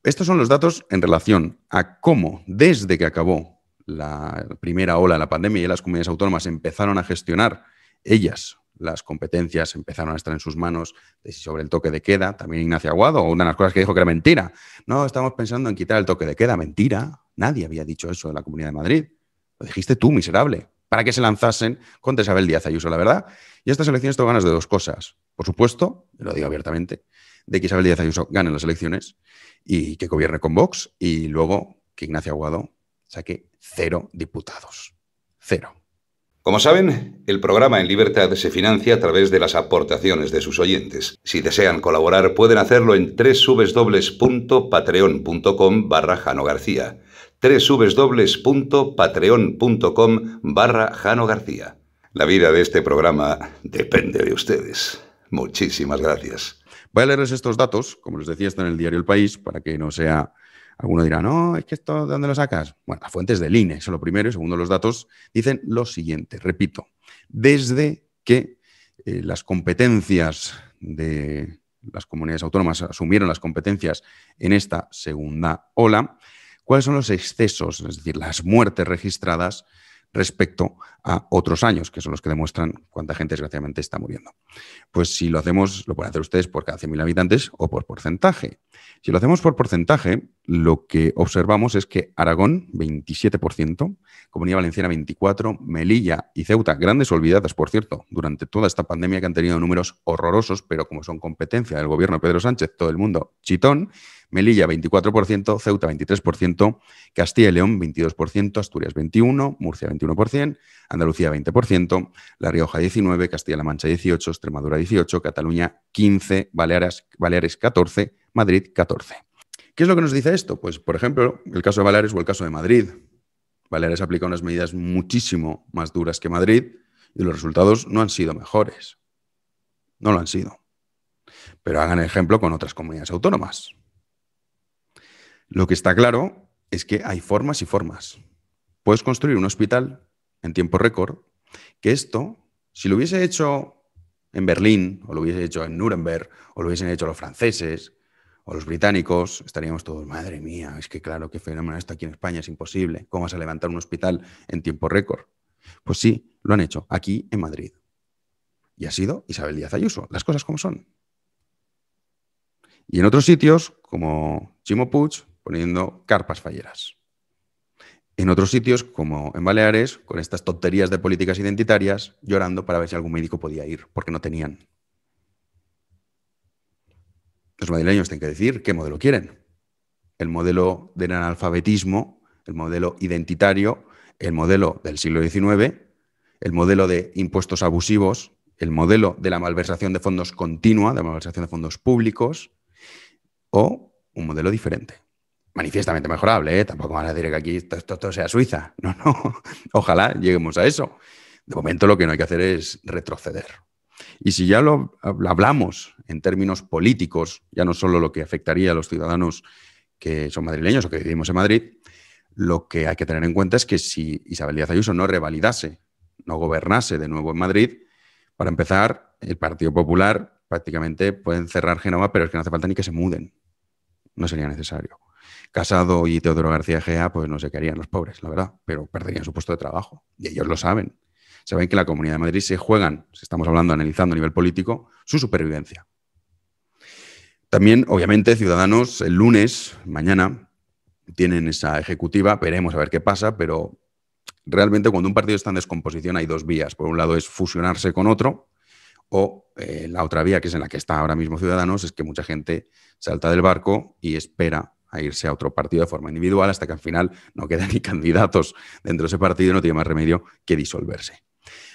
Estos son los datos en relación a cómo, desde que acabó la primera ola de la pandemia y las comunidades autónomas empezaron a gestionar ellas las competencias, empezaron a estar en sus manos sobre el toque de queda. También Ignacio Aguado, una de las cosas que dijo que era mentira. No, estamos pensando en quitar el toque de queda. Mentira. Nadie había dicho eso de la Comunidad de Madrid. Lo dijiste tú, miserable. Para que se lanzasen contra Isabel Díaz Ayuso, la verdad. Y estas elecciones tengo ganas de dos cosas. Por supuesto, lo digo abiertamente, de que Isabel Díaz Ayuso gane las elecciones y que gobierne con Vox. Y luego que Ignacio Aguado saque 0 diputados. 0. Como saben, el programa En Libertad se financia a través de las aportaciones de sus oyentes. Si desean colaborar, pueden hacerlo en www.patreon.com/Jano García. www.patreon.com/Jano García. La vida de este programa depende de ustedes. Muchísimas gracias. Voy a leerles estos datos, como les decía, está en el diario El País, para que no sea... Alguno dirá, no, es que esto, ¿de dónde lo sacas? Bueno, las fuentes del INE, eso es lo primero. Y segundo, los datos dicen lo siguiente. Repito, desde que las competencias de las comunidades autónomas asumieron las competencias en esta segunda ola, ¿cuáles son los excesos, es decir, las muertes registradas respecto a otros años, que son los que demuestran cuánta gente desgraciadamente está muriendo? Pues si lo hacemos, lo pueden hacer ustedes por cada 100.000 habitantes o por porcentaje. Si lo hacemos por porcentaje, lo que observamos es que Aragón, 27%, Comunidad Valenciana, 24%, Melilla y Ceuta, grandes olvidadas, por cierto, durante toda esta pandemia, que han tenido números horrorosos, pero como son competencia del gobierno de Pedro Sánchez, todo el mundo chitón. Melilla, 24%, Ceuta, 23%, Castilla y León, 22%, Asturias, 21%, Murcia, 21%, Andalucía, 20%, La Rioja, 19%, Castilla-La Mancha, 18%, Extremadura, 18%, Cataluña, 15%, Baleares, 14%, Madrid, 14%. ¿Qué es lo que nos dice esto? Pues, por ejemplo, el caso de Baleares o el caso de Madrid. Baleares aplica unas medidas muchísimo más duras que Madrid, y los resultados no han sido mejores. No lo han sido. Pero hagan ejemplo con otras comunidades autónomas. Lo que está claro es que hay formas y formas. Puedes construir un hospital en tiempo récord, que esto, si lo hubiese hecho en Berlín, o lo hubiese hecho en Nuremberg, o lo hubiesen hecho los franceses, o los británicos, estaríamos todos, madre mía, es que claro, qué fenómeno esto aquí en España, es imposible. ¿Cómo vas a levantar un hospital en tiempo récord? Pues sí, lo han hecho aquí en Madrid. Y ha sido Isabel Díaz Ayuso, las cosas como son. Y en otros sitios, como Ximo Puig, poniendo carpas falleras. En otros sitios, como en Baleares, con estas tonterías de políticas identitarias, llorando para ver si algún médico podía ir, porque no tenían. Los madrileños tienen que decir qué modelo quieren. El modelo del analfabetismo, el modelo identitario, el modelo del siglo XIX, el modelo de impuestos abusivos, el modelo de la malversación de fondos continua, de la malversación de fondos públicos, o un modelo diferente. Manifiestamente mejorable, ¿eh? Tampoco van a decir que aquí esto sea Suiza. No, no. Ojalá lleguemos a eso. De momento lo que no hay que hacer es retroceder. Y si ya lo hablamos en términos políticos, ya no solo lo que afectaría a los ciudadanos que son madrileños o que vivimos en Madrid, lo que hay que tener en cuenta es que si Isabel Díaz Ayuso no revalidase, no gobernase de nuevo en Madrid, para empezar, el Partido Popular prácticamente pueden cerrar Génova, pero es que no hace falta ni que se muden. No sería necesario. Casado y Teodoro García Egea, pues no sé qué harían los pobres, la verdad, pero perderían su puesto de trabajo. Y ellos lo saben. Saben que la Comunidad de Madrid se juegan, si estamos hablando, analizando a nivel político, su supervivencia. También, obviamente, Ciudadanos el lunes, mañana, tienen esa ejecutiva, veremos a ver qué pasa, pero realmente cuando un partido está en descomposición hay dos vías. Por un lado es fusionarse con otro, o la otra vía, que es en la que está ahora mismo Ciudadanos, es que mucha gente salta del barco y espera a irse a otro partido de forma individual hasta que al final no quedan ni candidatos dentro de ese partido y no tiene más remedio que disolverse.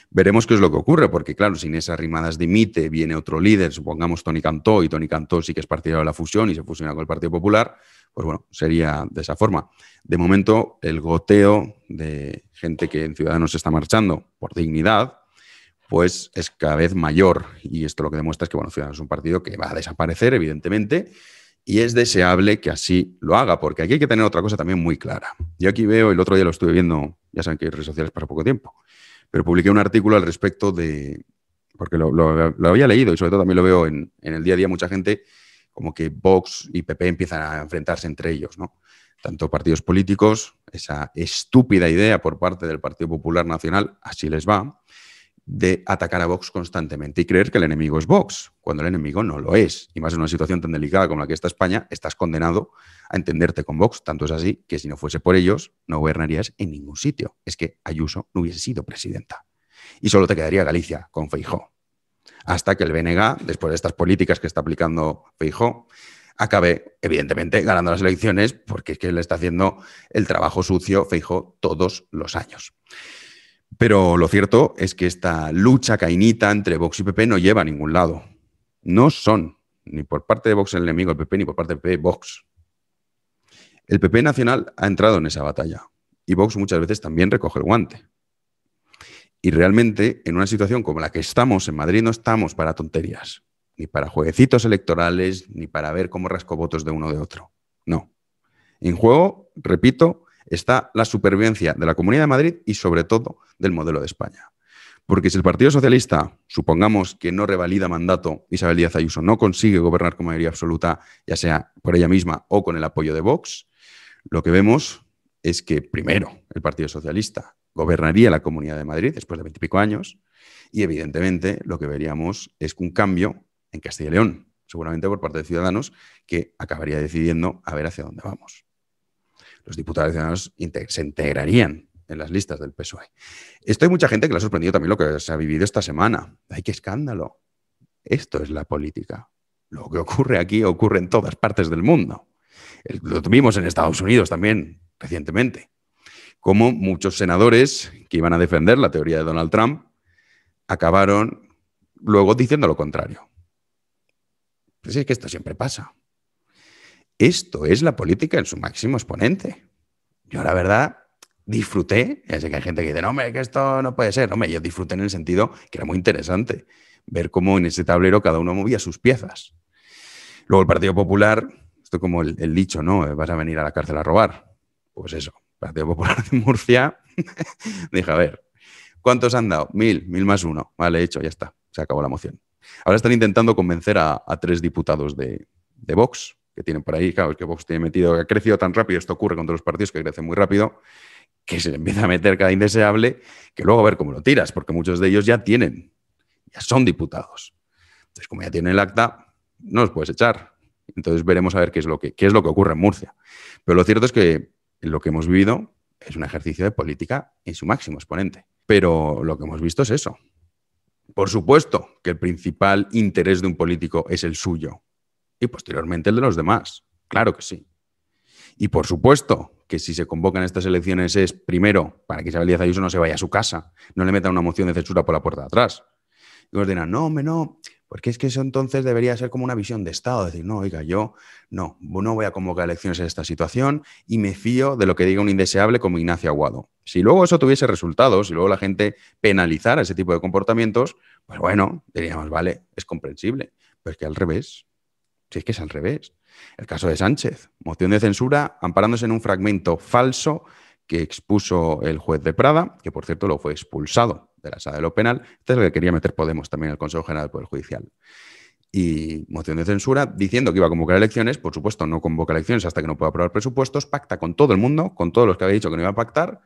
Veremos qué es lo que ocurre, porque claro, sin esas rimadas dimite, viene otro líder, supongamos Toni Cantó, y Toni Cantó sí que es partidario de la fusión y se fusiona con el Partido Popular, pues bueno, sería de esa forma. De momento, el goteo de gente que en Ciudadanos se está marchando por dignidad, pues es cada vez mayor. Y esto lo que demuestra es que, bueno, Ciudadanos es un partido que va a desaparecer, evidentemente, y es deseable que así lo haga, porque aquí hay que tener otra cosa también muy clara. Yo aquí veo, el otro día lo estuve viendo, ya saben que en redes sociales pasa poco tiempo, pero publiqué un artículo al respecto de, porque lo había leído y sobre todo también lo veo en el día a día, mucha gente como que Vox y PP empiezan a enfrentarse entre ellos, ¿no? Tanto partidos políticos, esa estúpida idea por parte del Partido Popular Nacional, así les va, de atacar a Vox constantemente y creer que el enemigo es Vox, cuando el enemigo no lo es. Y más en una situación tan delicada como la que está España, estás condenado a entenderte con Vox. Tanto es así que si no fuese por ellos, no gobernarías en ningún sitio. Es que Ayuso no hubiese sido presidenta. Y solo te quedaría Galicia con Feijóo. Hasta que el BNG, después de estas políticas que está aplicando Feijóo, acabe, evidentemente, ganando las elecciones, porque es que le está haciendo el trabajo sucio Feijóo todos los años. Pero lo cierto es que esta lucha cainita entre Vox y PP no lleva a ningún lado. No son ni por parte de Vox el enemigo del PP, ni por parte del PP Vox. El PP nacional ha entrado en esa batalla y Vox muchas veces también recoge el guante. Y realmente, en una situación como la que estamos en Madrid, no estamos para tonterías, ni para jueguecitos electorales, ni para ver cómo rasco votos de uno o de otro. No. En juego, repito, está la supervivencia de la Comunidad de Madrid y, sobre todo, del modelo de España. Porque si el Partido Socialista, supongamos que no revalida mandato, Isabel Díaz Ayuso no consigue gobernar con mayoría absoluta, ya sea por ella misma o con el apoyo de Vox, lo que vemos es que, primero, el Partido Socialista gobernaría la Comunidad de Madrid después de 20 y pico años y, evidentemente, lo que veríamos es un cambio en Castilla y León, seguramente por parte de Ciudadanos, que acabaría decidiendo a ver hacia dónde vamos. Los diputados ciudadanos se integrarían en las listas del PSOE. Esto hay mucha gente que le ha sorprendido también lo que se ha vivido esta semana. ¡Ay, qué escándalo! Esto es la política. Lo que ocurre aquí ocurre en todas partes del mundo. Lo tuvimos en Estados Unidos también recientemente. Como muchos senadores que iban a defender la teoría de Donald Trump acabaron luego diciendo lo contrario. Pues es que esto siempre pasa. Esto es la política en su máximo exponente. Yo, la verdad, disfruté. Ya sé que hay gente que dice, no, hombre, que esto no puede ser. Hombre, yo disfruté en el sentido que era muy interesante ver cómo en ese tablero cada uno movía sus piezas. Luego el Partido Popular, esto como el dicho, ¿no? Vas a venir a la cárcel a robar. Pues eso, Partido Popular de Murcia. Dije, a ver, ¿cuántos han dado? 1000 más 1. Vale, hecho, ya está. Se acabó la moción. Ahora están intentando convencer a 3 diputados de Vox que tienen por ahí. Claro, es que Vox tiene metido, ha crecido tan rápido, esto ocurre con todos los partidos que crecen muy rápido, que se le empieza a meter cada indeseable, que luego a ver cómo lo tiras, porque muchos de ellos ya son diputados. Entonces, como ya tienen el acta, no los puedes echar. Entonces veremos a ver qué es lo que ocurre en Murcia. Pero lo cierto es que lo que hemos vivido es un ejercicio de política en su máximo exponente. Pero lo que hemos visto es eso. Por supuesto que el principal interés de un político es el suyo y posteriormente el de los demás. Claro que sí. Y por supuesto que si se convocan estas elecciones es, primero, para que Isabel Díaz Ayuso no se vaya a su casa, no le metan una moción de censura por la puerta de atrás. Y nos dirán, no, hombre, no, porque es que eso entonces debería ser como una visión de Estado. Decir, no, oiga, yo no voy a convocar elecciones en esta situación y me fío de lo que diga un indeseable como Ignacio Aguado. Si luego eso tuviese resultados, si luego la gente penalizara ese tipo de comportamientos, pues bueno, diríamos, vale, es comprensible. Pero es que al revés, si es que es al revés. El caso de Sánchez, moción de censura amparándose en un fragmento falso que expuso el juez de Prada, que por cierto lo fue expulsado de la sala de lo penal. Este es lo que quería meter Podemos también en el Consejo General del Poder Judicial. Y moción de censura diciendo que iba a convocar elecciones. Por supuesto, no convoca elecciones hasta que no pueda aprobar presupuestos. Pacta con todo el mundo, con todos los que había dicho que no iba a pactar.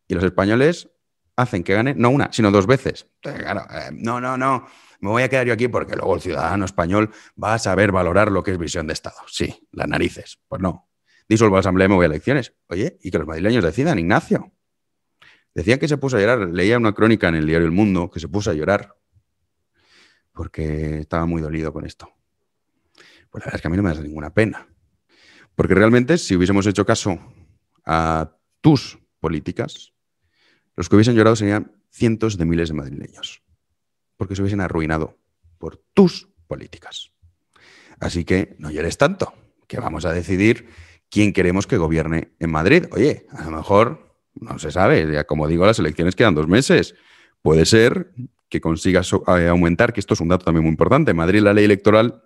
Y los españoles hacen que gane, no una, sino 2 veces. Entonces, claro, no, me voy a quedar yo aquí porque luego el ciudadano español va a saber valorar lo que es visión de Estado. Sí, las narices. Pues no. Disuelvo la Asamblea y me voy a elecciones. Oye, y que los madrileños decidan, Ignacio. Decían que se puso a llorar. Leía una crónica en el diario El Mundo que se puso a llorar porque estaba muy dolido con esto. Pues la verdad es que a mí no me da ninguna pena. Porque realmente, si hubiésemos hecho caso a tus políticas, los que hubiesen llorado serían cientos de miles de madrileños. Porque se hubiesen arruinado por tus políticas. Así que no llores tanto, que vamos a decidir quién queremos que gobierne en Madrid. Oye, a lo mejor no se sabe, ya como digo, las elecciones quedan 2 meses. Puede ser que consigas aumentar, que esto es un dato también muy importante. En Madrid la ley electoral,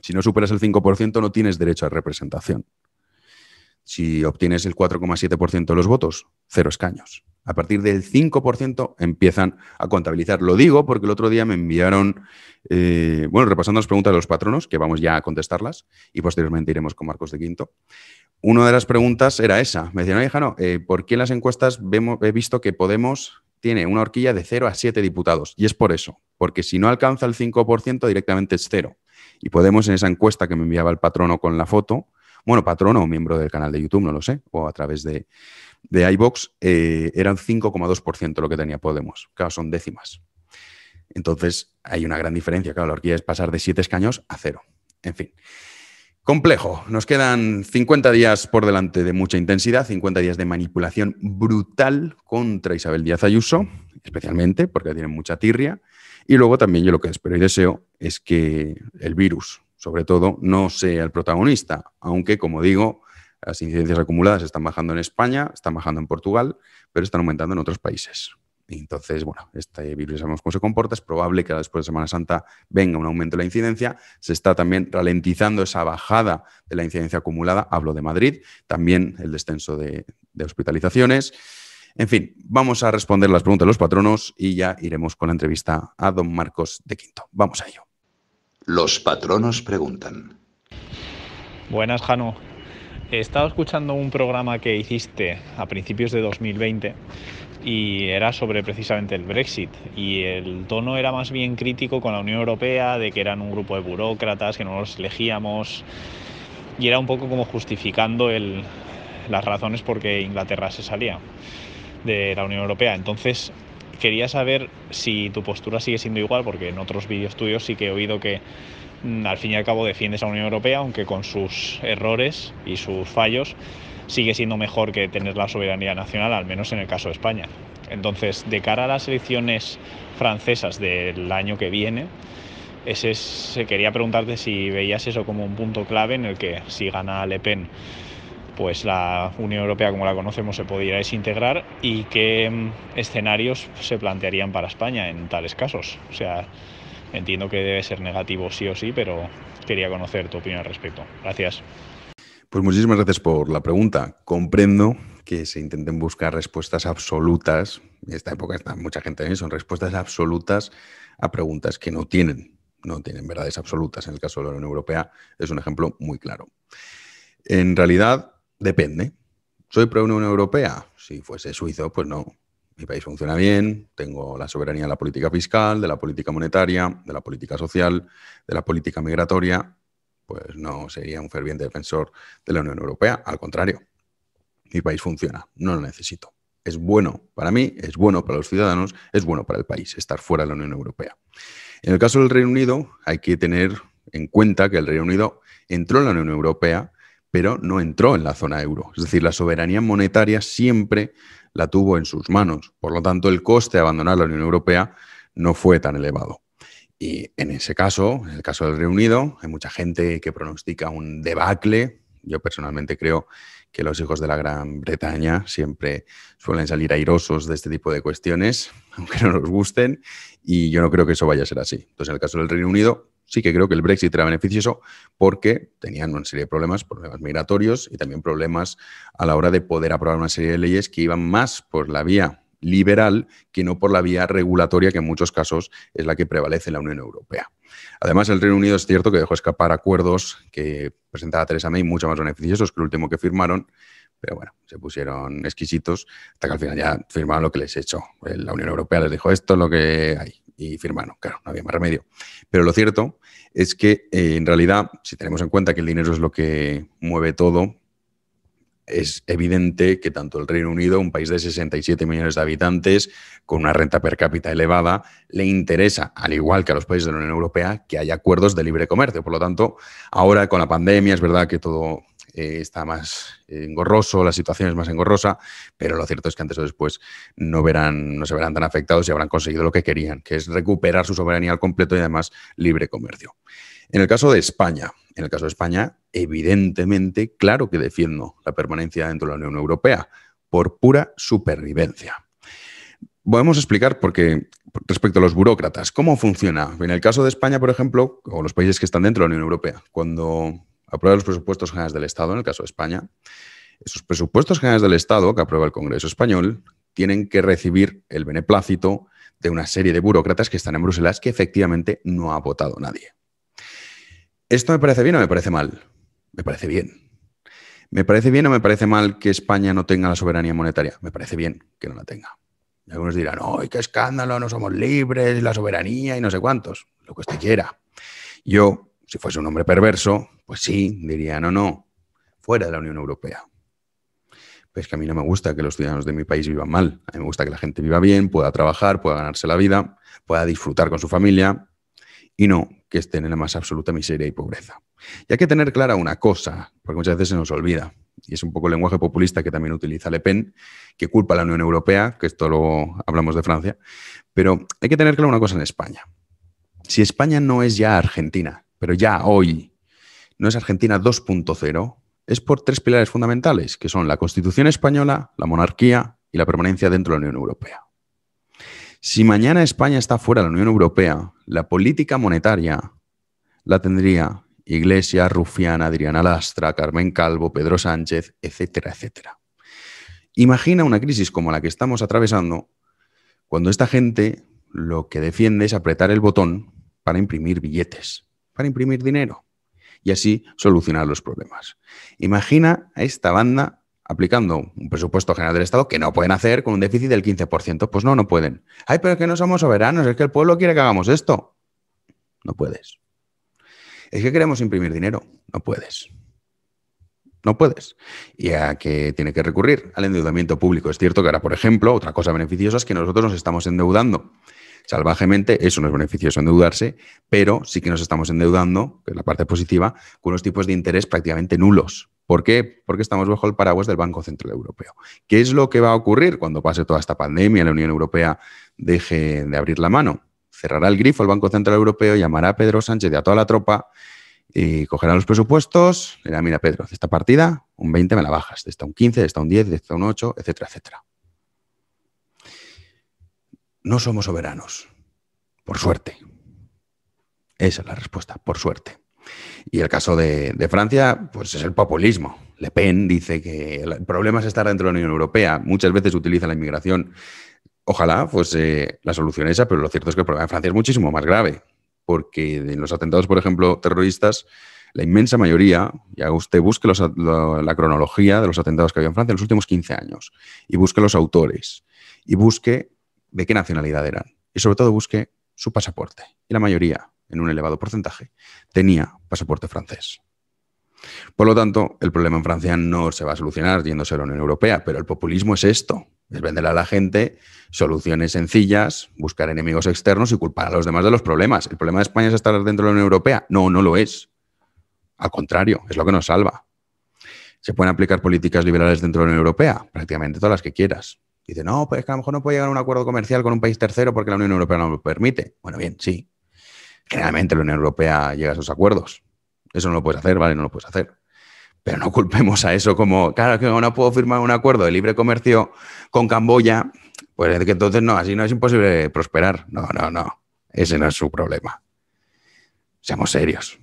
si no superas el 5%, no tienes derecho a representación. Si obtienes el 4,7% de los votos, 0 escaños. A partir del 5% empiezan a contabilizar. Lo digo porque el otro día me enviaron, repasando las preguntas de los patronos, que vamos ya a contestarlas, y posteriormente iremos con Marcos de Quinto. Una de las preguntas era esa. Me decían, oye, Jano, ¿por qué en las encuestas he visto que Podemos tiene una horquilla de 0 a 7 diputados? Y es por eso, porque si no alcanza el 5%, directamente es 0. Y Podemos, en esa encuesta que me enviaba el patrono con la foto, patrono o miembro del canal de YouTube, no lo sé, o a través de iVox, eran 5,2% lo que tenía Podemos. Claro, son décimas. Entonces, hay una gran diferencia. Claro, la horquilla es pasar de 7 escaños a 0. En fin. Complejo. Nos quedan 50 días por delante de mucha intensidad, 50 días de manipulación brutal contra Isabel Díaz Ayuso, especialmente porque tienen mucha tirria. Y luego también yo lo que espero y deseo es que el virus, sobre todo, no sea el protagonista, aunque, como digo, las incidencias acumuladas están bajando en España, están bajando en Portugal, pero están aumentando en otros países. Entonces, este virus sabemos cómo se comporta, es probable que después de Semana Santa venga un aumento de la incidencia, se está también ralentizando esa bajada de la incidencia acumulada, hablo de Madrid, también el descenso de hospitalizaciones. En fin, vamos a responder las preguntas de los patronos y ya iremos con la entrevista a don Marcos de Quinto. Vamos a ello. Los patronos preguntan. Buenas, Jano. He estado escuchando un programa que hiciste a principios de 2020 y era sobre precisamente el Brexit, y el tono era más bien crítico con la Unión Europea, de que eran un grupo de burócratas, que no los elegíamos, y era un poco como justificando las razones por qué Inglaterra se salía de la Unión Europea. Entonces quería saber si tu postura sigue siendo igual, porque en otros vídeos tuyos sí que he oído que al fin y al cabo defiendes a la Unión Europea, aunque con sus errores y sus fallos sigue siendo mejor que tener la soberanía nacional, al menos en el caso de España. Entonces, de cara a las elecciones francesas del año que viene, quería preguntarte si veías eso como un punto clave en el que, si gana Le Pen, pues la Unión Europea como la conocemos se podría desintegrar y qué escenarios se plantearían para España en tales casos. O sea, entiendo que debe ser negativo sí o sí, pero quería conocer tu opinión al respecto. Gracias. Pues muchísimas gracias por la pregunta. Comprendo que se intenten buscar respuestas absolutas, en esta época está mucha gente en eso, son respuestas absolutas a preguntas que no tienen verdades absolutas. En el caso de la Unión Europea es un ejemplo muy claro. En realidad, depende. ¿Soy pro Unión Europea? Si fuese suizo, pues no. Mi país funciona bien, tengo la soberanía de la política fiscal, de la política monetaria, de la política social, de la política migratoria. Pues no sería un ferviente defensor de la Unión Europea. Al contrario, mi país funciona, no lo necesito. Es bueno para mí, es bueno para los ciudadanos, es bueno para el país estar fuera de la Unión Europea. En el caso del Reino Unido, hay que tener en cuenta que el Reino Unido entró en la Unión Europea, pero no entró en la zona euro. Es decir, la soberanía monetaria siempre la tuvo en sus manos. Por lo tanto, el coste de abandonar la Unión Europea no fue tan elevado. Y en ese caso, en el caso del Reino Unido, hay mucha gente que pronostica un debacle. Yo personalmente creo que los hijos de la Gran Bretaña siempre suelen salir airosos de este tipo de cuestiones, aunque no nos gusten, y yo no creo que eso vaya a ser así. Entonces, en el caso del Reino Unido, sí que creo que el Brexit era beneficioso porque tenían una serie de problemas migratorios y también problemas a la hora de poder aprobar una serie de leyes que iban más por la vía liberal que no por la vía regulatoria, que en muchos casos es la que prevalece en la Unión Europea. Además, el Reino Unido es cierto que dejó escapar acuerdos que presentaba Theresa May mucho más beneficiosos que el último que firmaron, pero bueno, se pusieron exquisitos hasta que al final ya firmaron lo que les echó. La Unión Europea les dijo esto es lo que hay y firmaron. Claro, no había más remedio. Pero lo cierto es que en realidad, si tenemos en cuenta que el dinero es lo que mueve todo, es evidente que tanto el Reino Unido, un país de 67 millones de habitantes, con una renta per cápita elevada, le interesa, al igual que a los países de la Unión Europea, que haya acuerdos de libre comercio. Por lo tanto, ahora con la pandemia es verdad que todo está más engorroso, la situación es más engorrosa, pero lo cierto es que antes o después no se verán tan afectados y habrán conseguido lo que querían, que es recuperar su soberanía al completo y además libre comercio. En el caso de España, evidentemente, claro que defiendo la permanencia dentro de la Unión Europea por pura supervivencia. Podemos explicar porque respecto a los burócratas, ¿cómo funciona? En el caso de España, por ejemplo, o los países que están dentro de la Unión Europea, cuando aprueban los presupuestos generales del Estado, en el caso de España, esos presupuestos generales del Estado que aprueba el Congreso español tienen que recibir el beneplácito de una serie de burócratas que están en Bruselas que efectivamente no ha votado nadie. ¿Esto me parece bien o me parece mal? Me parece bien. ¿Me parece bien o me parece mal que España no tenga la soberanía monetaria? Me parece bien que no la tenga. Y algunos dirán, ¡ay, qué escándalo! No somos libres, la soberanía y no sé cuántos. Lo que usted quiera. Yo, si fuese un hombre perverso, pues sí, diría, no, fuera de la Unión Europea. Pero es que a mí no me gusta que los ciudadanos de mi país vivan mal. A mí me gusta que la gente viva bien, pueda trabajar, pueda ganarse la vida, pueda disfrutar con su familia y no que estén en la más absoluta miseria y pobreza. Y hay que tener clara una cosa, porque muchas veces se nos olvida, y es un poco el lenguaje populista que también utiliza Le Pen, que culpa a la Unión Europea, que esto lo hablamos de Francia, pero hay que tener clara una cosa en España. Si España no es ya Argentina, pero ya hoy no es Argentina 2.0, es por tres pilares fundamentales, que son la Constitución española, la monarquía y la permanencia dentro de la Unión Europea. Si mañana España está fuera de la Unión Europea, la política monetaria la tendría Iglesias, Rufián, Adriana Lastra, Carmen Calvo, Pedro Sánchez, etcétera, etcétera. Imagina una crisis como la que estamos atravesando cuando esta gente lo que defiende es apretar el botón para imprimir billetes, para imprimir dinero y así solucionar los problemas. Imagina a esta banda aplicando un presupuesto general del Estado que no pueden hacer con un déficit del 15%. Pues no pueden. Ay, pero es que no somos soberanos, es que el pueblo quiere que hagamos esto. No puedes. Es que queremos imprimir dinero. No puedes. No puedes. ¿Y a qué tiene que recurrir? Al endeudamiento público. Es cierto que ahora, por ejemplo, otra cosa beneficiosa es que nosotros nos estamos endeudando salvajemente. Eso no es beneficioso endeudarse, pero sí que nos estamos endeudando, que es la parte positiva, con unos tipos de interés prácticamente nulos. ¿Por qué? Porque estamos bajo el paraguas del Banco Central Europeo. ¿Qué es lo que va a ocurrir cuando pase toda esta pandemia y la Unión Europea deje de abrir la mano? Cerrará el grifo el Banco Central Europeo, llamará a Pedro Sánchez y a toda la tropa y y cogerán los presupuestos, dirán, mira, Pedro, de esta partida un 20 me la bajas, de esta un 15, de esta un 10, de esta un 8, etcétera, etcétera. No somos soberanos, por suerte. Esa es la respuesta, por suerte. Y el caso de Francia, pues es el populismo. Le Pen dice que el problema es estar dentro de la Unión Europea. Muchas veces utiliza la inmigración. Ojalá fuese la solución esa, pero lo cierto es que el problema de Francia es muchísimo más grave. Porque en los atentados, por ejemplo, terroristas, la inmensa mayoría, ya usted busque la cronología de los atentados que había en Francia en los últimos 15 años, y busque los autores, y busque de qué nacionalidad eran, y sobre todo busque su pasaporte. Y la mayoría, en un elevado porcentaje, tenía pasaporte francés. Por lo tanto, el problema en Francia no se va a solucionar yéndose a la Unión Europea, pero el populismo es esto, es vender a la gente soluciones sencillas, buscar enemigos externos y culpar a los demás de los problemas. ¿El problema de España es estar dentro de la Unión Europea? No, no lo es. Al contrario, es lo que nos salva. ¿Se pueden aplicar políticas liberales dentro de la Unión Europea? Prácticamente todas las que quieras. Dice, no, pues es que a lo mejor no puede llegar a un acuerdo comercial con un país tercero porque la Unión Europea no lo permite. Bueno, bien, sí. Generalmente la Unión Europea llega a esos acuerdos. Eso no lo puedes hacer, ¿vale? No lo puedes hacer. Pero no culpemos a eso como, claro, que no puedo firmar un acuerdo de libre comercio con Camboya, pues es que entonces no, así no es imposible prosperar. No, no, no. Ese no es su problema. Seamos serios.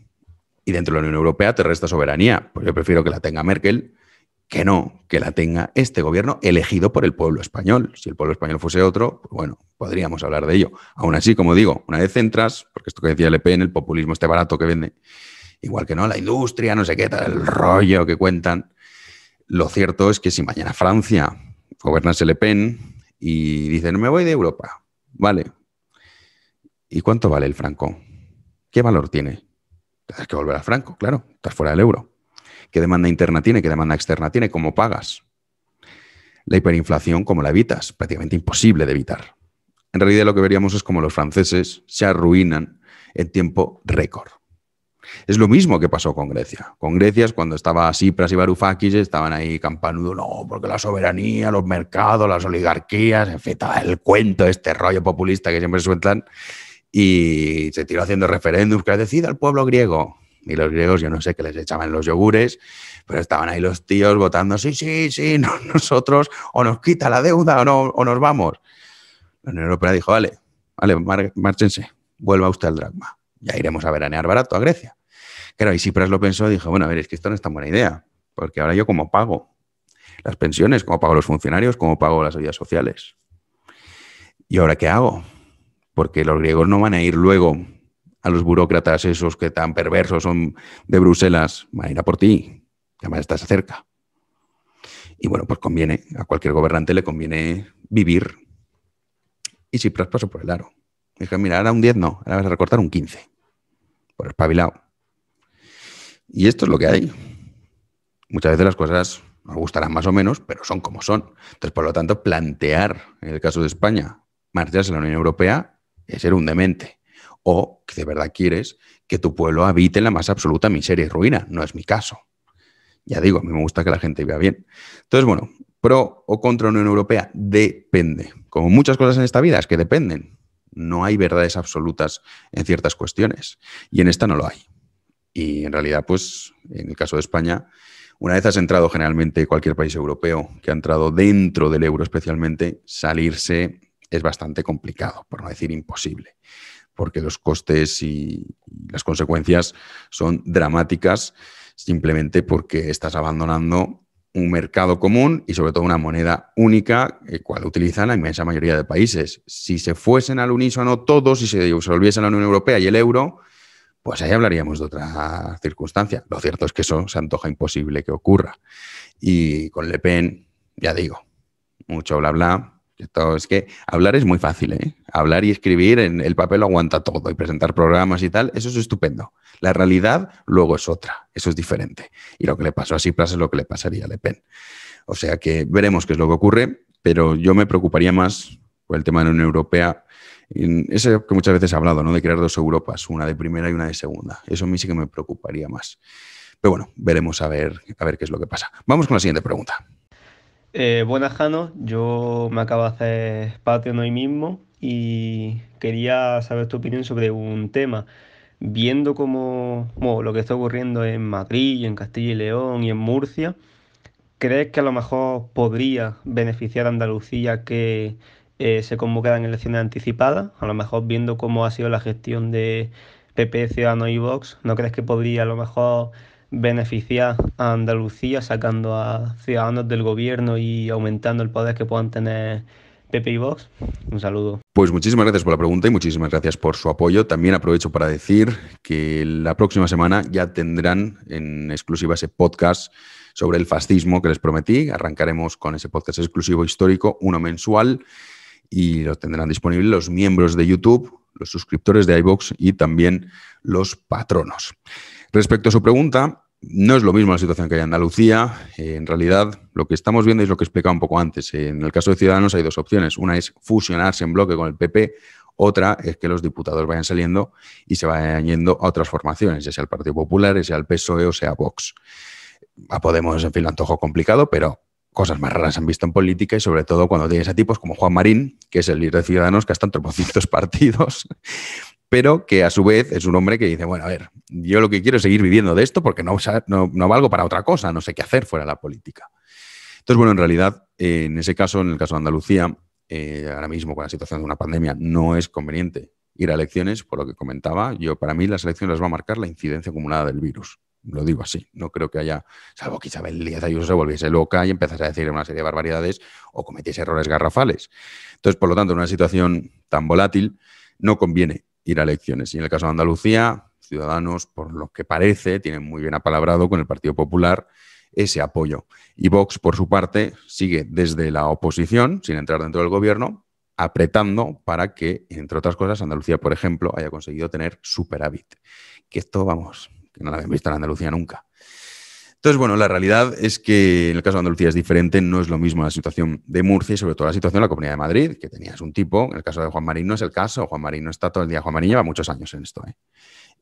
Y dentro de la Unión Europea te resta soberanía. Pues yo prefiero que la tenga Merkel que no, que la tenga este gobierno elegido por el pueblo español. Si el pueblo español fuese otro, pues bueno, podríamos hablar de ello. Aún así, como digo, una vez entras, porque esto que decía Le Pen, el populismo este barato que vende, igual que no, la industria, no sé qué tal, el rollo que cuentan. Lo cierto es que si mañana Francia gobernase Le Pen y dicen, me voy de Europa, vale. ¿Y cuánto vale el franco? ¿Qué valor tiene? Tienes que volver al franco, claro, estás fuera del euro. ¿Qué demanda interna tiene? ¿Qué demanda externa tiene? ¿Cómo pagas? La hiperinflación, ¿cómo la evitas? Prácticamente imposible de evitar. En realidad lo que veríamos es como los franceses se arruinan en tiempo récord. Es lo mismo que pasó con Grecia. Con Grecia es cuando estaba Tsipras y Varoufakis, estaban ahí campanudo, no, porque la soberanía, los mercados, las oligarquías, en fin, todo el cuento, este rollo populista que siempre sueltan, y se tiró haciendo referéndums que decida el pueblo griego. Y los griegos, yo no sé qué les echaban los yogures, pero estaban ahí los tíos votando, sí, sí, sí, no, nosotros, o nos quita la deuda o nos vamos. La Unión Europea dijo, vale, márchense, vuelva usted al dracma. Ya iremos a veranear barato a Grecia. Claro, y Tsipras lo pensó y dijo, bueno, a ver, es que esto no es tan buena idea, porque ahora yo cómo pago las pensiones, cómo pago los funcionarios, cómo pago las ayudas sociales. ¿Y ahora qué hago? Porque los griegos no van a ir luego a los burócratas esos que tan perversos son de Bruselas, van a ir a por ti, que además estás cerca. Y bueno, pues conviene, a cualquier gobernante le conviene vivir. Y Tsipras pasó por el aro. Dije, mira, ahora un 10 no, ahora vas a recortar un 15. Por espabilado. Y esto es lo que hay. Muchas veces las cosas nos gustarán más o menos, pero son como son. Entonces, por lo tanto, plantear, en el caso de España, marcharse a la Unión Europea es ser un demente. O que de verdad quieres que tu pueblo habite en la más absoluta miseria y ruina. No es mi caso. Ya digo, a mí me gusta que la gente viva bien. Entonces, bueno, pro o contra la Unión Europea, depende. Como muchas cosas en esta vida, es que dependen. No hay verdades absolutas en ciertas cuestiones. Y en esta no lo hay. Y en realidad, pues, en el caso de España, una vez has entrado generalmente cualquier país europeo que ha entrado dentro del euro especialmente, salirse es bastante complicado, por no decir imposible. Porque los costes y las consecuencias son dramáticas simplemente porque estás abandonando un mercado común y sobre todo una moneda única, el cual utilizan la inmensa mayoría de países. Si se fuesen al unísono todos y se disolviesen la Unión Europea y el euro, pues ahí hablaríamos de otra circunstancia. Lo cierto es que eso se antoja imposible que ocurra. Y con Le Pen, ya digo, mucho bla bla. Esto es que hablar es muy fácil, ¿eh? Hablar y escribir en el papel lo aguanta todo y presentar programas y tal, eso es estupendo. La realidad luego es otra, eso es diferente. Y lo que le pasó a Tsipras es lo que le pasaría a Le Pen. O sea que veremos qué es lo que ocurre, pero yo me preocuparía más por el tema de la Unión Europea. Eso que muchas veces he hablado, ¿no? De crear dos Europas, una de primera y una de segunda. Eso a mí sí que me preocuparía más. Pero bueno, veremos a ver qué es lo que pasa. Vamos con la siguiente pregunta. Buenas, Jano. Yo me acabo de hacer Patreon hoy mismo y quería saber tu opinión sobre un tema. viendo lo que está ocurriendo en Madrid, en Castilla y León y en Murcia, ¿crees que a lo mejor podría beneficiar a Andalucía que se convocaran elecciones anticipadas? A lo mejor viendo cómo ha sido la gestión de PP, Ciudadanos y Vox, ¿no crees que podría a lo mejor beneficiar a Andalucía sacando a Ciudadanos del gobierno y aumentando el poder que puedan tener PP y Vox? Un saludo. Pues muchísimas gracias por la pregunta y muchísimas gracias por su apoyo. También aprovecho para decir que la próxima semana ya tendrán en exclusiva ese podcast sobre el fascismo que les prometí. Arrancaremos con ese podcast exclusivo histórico, uno mensual, y lo tendrán disponible los miembros de YouTube, los suscriptores de iVoox y también los patronos. Respecto a su pregunta, no es lo mismo la situación que hay en Andalucía. En realidad, lo que estamos viendo es lo que he explicado un poco antes. En el caso de Ciudadanos hay dos opciones. Una es fusionarse en bloque con el PP. Otra es que los diputados vayan saliendo y se vayan yendo a otras formaciones, ya sea el Partido Popular, ya sea el PSOE o sea Vox. A Podemos, en fin, lo antojo complicado, pero cosas más raras han visto en política y sobre todo cuando tienes a tipos como Juan Marín, que es el líder de Ciudadanos, que están tropocientos partidos, pero que a su vez es un hombre que dice, bueno, a ver, yo lo que quiero es seguir viviendo de esto porque no valgo para otra cosa, no sé qué hacer fuera de la política. Entonces, bueno, en realidad, en ese caso, en el caso de Andalucía, ahora mismo con la situación de una pandemia, no es conveniente ir a elecciones, por lo que comentaba. Para mí las elecciones las va a marcar la incidencia acumulada del virus. Lo digo así, no creo que haya, salvo que Isabel Díaz Ayuso se volviese loca y empezase a decir una serie de barbaridades o cometiese errores garrafales. Entonces, por lo tanto, en una situación tan volátil, no conviene ir a elecciones. Y en el caso de Andalucía, Ciudadanos, por lo que parece, tienen muy bien apalabrado con el Partido Popular ese apoyo. Y Vox, por su parte, sigue desde la oposición, sin entrar dentro del gobierno, apretando para que, entre otras cosas, Andalucía, por ejemplo, haya conseguido tener superávit. Que esto, vamos, que no lo habían visto en Andalucía nunca. Entonces, bueno, la realidad es que en el caso de Andalucía es diferente, no es lo mismo la situación de Murcia y sobre todo la situación de la Comunidad de Madrid, que tenías un tipo, en el caso de Juan Marín no es el caso, Juan Marín no está todo el día, Juan Marín lleva muchos años en esto,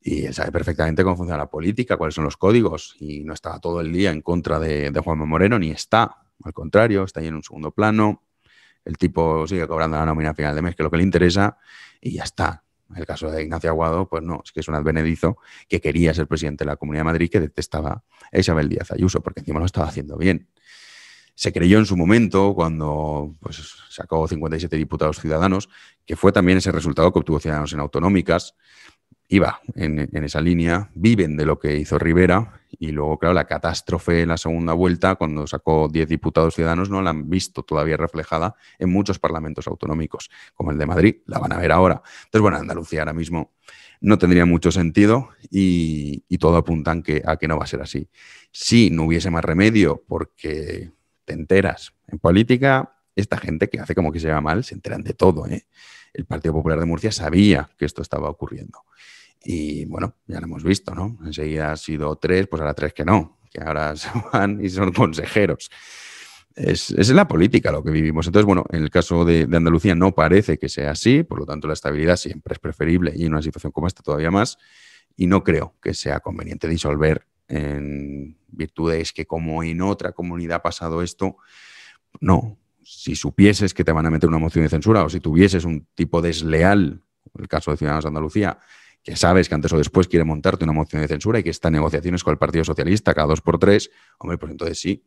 y él sabe perfectamente cómo funciona la política, cuáles son los códigos, y no está todo el día en contra de Juanma Moreno, ni está, al contrario, está ahí en un segundo plano, el tipo sigue cobrando la nómina a final de mes, que es lo que le interesa, y ya está. En el caso de Ignacio Aguado, pues no, es que es un advenedizo que quería ser presidente de la Comunidad de Madrid, que detestaba a Isabel Díaz Ayuso, porque encima lo estaba haciendo bien. Se creyó en su momento, cuando pues, sacó 57 diputados Ciudadanos, que fue también ese resultado que obtuvo Ciudadanos en autonómicas. Iba en esa línea, viven de lo que hizo Rivera, y luego, claro, la catástrofe en la segunda vuelta, cuando sacó 10 diputados Ciudadanos, no la han visto todavía reflejada en muchos parlamentos autonómicos, como el de Madrid, la van a ver ahora. Entonces, bueno, Andalucía ahora mismo no tendría mucho sentido y todo apunta a que no va a ser así. Si no hubiese más remedio, porque te enteras en política, esta gente que hace como que se va mal, se enteran de todo, El Partido Popular de Murcia sabía que esto estaba ocurriendo. Y bueno, ya lo hemos visto, ¿no? Enseguida ha sido 3, pues ahora 3 que no, que ahora se van y son consejeros. Es la política lo que vivimos. Entonces, bueno, en el caso de Andalucía no parece que sea así, por lo tanto la estabilidad siempre es preferible y en una situación como esta todavía más, y no creo que sea conveniente disolver en virtud de que como en otra comunidad ha pasado esto, no. Si supieses que te van a meter una moción de censura o si tuvieses un tipo desleal, en el caso de Ciudadanos de Andalucía, que sabes que antes o después quiere montarte una moción de censura y que está en negociaciones con el Partido Socialista cada 2x3, hombre, pues entonces sí.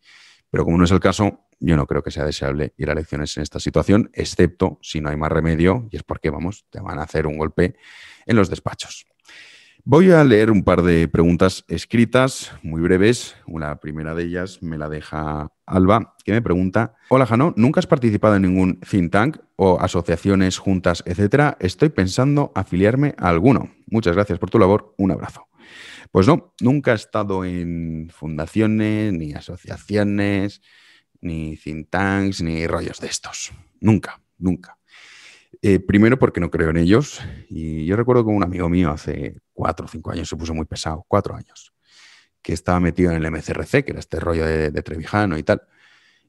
Pero como no es el caso, yo no creo que sea deseable ir a elecciones en esta situación, excepto si no hay más remedio, y es porque, vamos, te van a hacer un golpe en los despachos. Voy a leer un par de preguntas escritas, muy breves. La primera de ellas me la deja Alba, que me pregunta: hola, Jano, ¿nunca has participado en ningún think tank o asociaciones, juntas, etcétera? Estoy pensando afiliarme a alguno. Muchas gracias por tu labor. Un abrazo. Pues no, nunca he estado en fundaciones, ni asociaciones, ni think tanks, ni rollos de estos. Nunca, nunca. Primero porque no creo en ellos, y yo recuerdo que un amigo mío hace 4 o 5 años se puso muy pesado, 4 años, que estaba metido en el MCRC, que era este rollo de Trevijano y tal.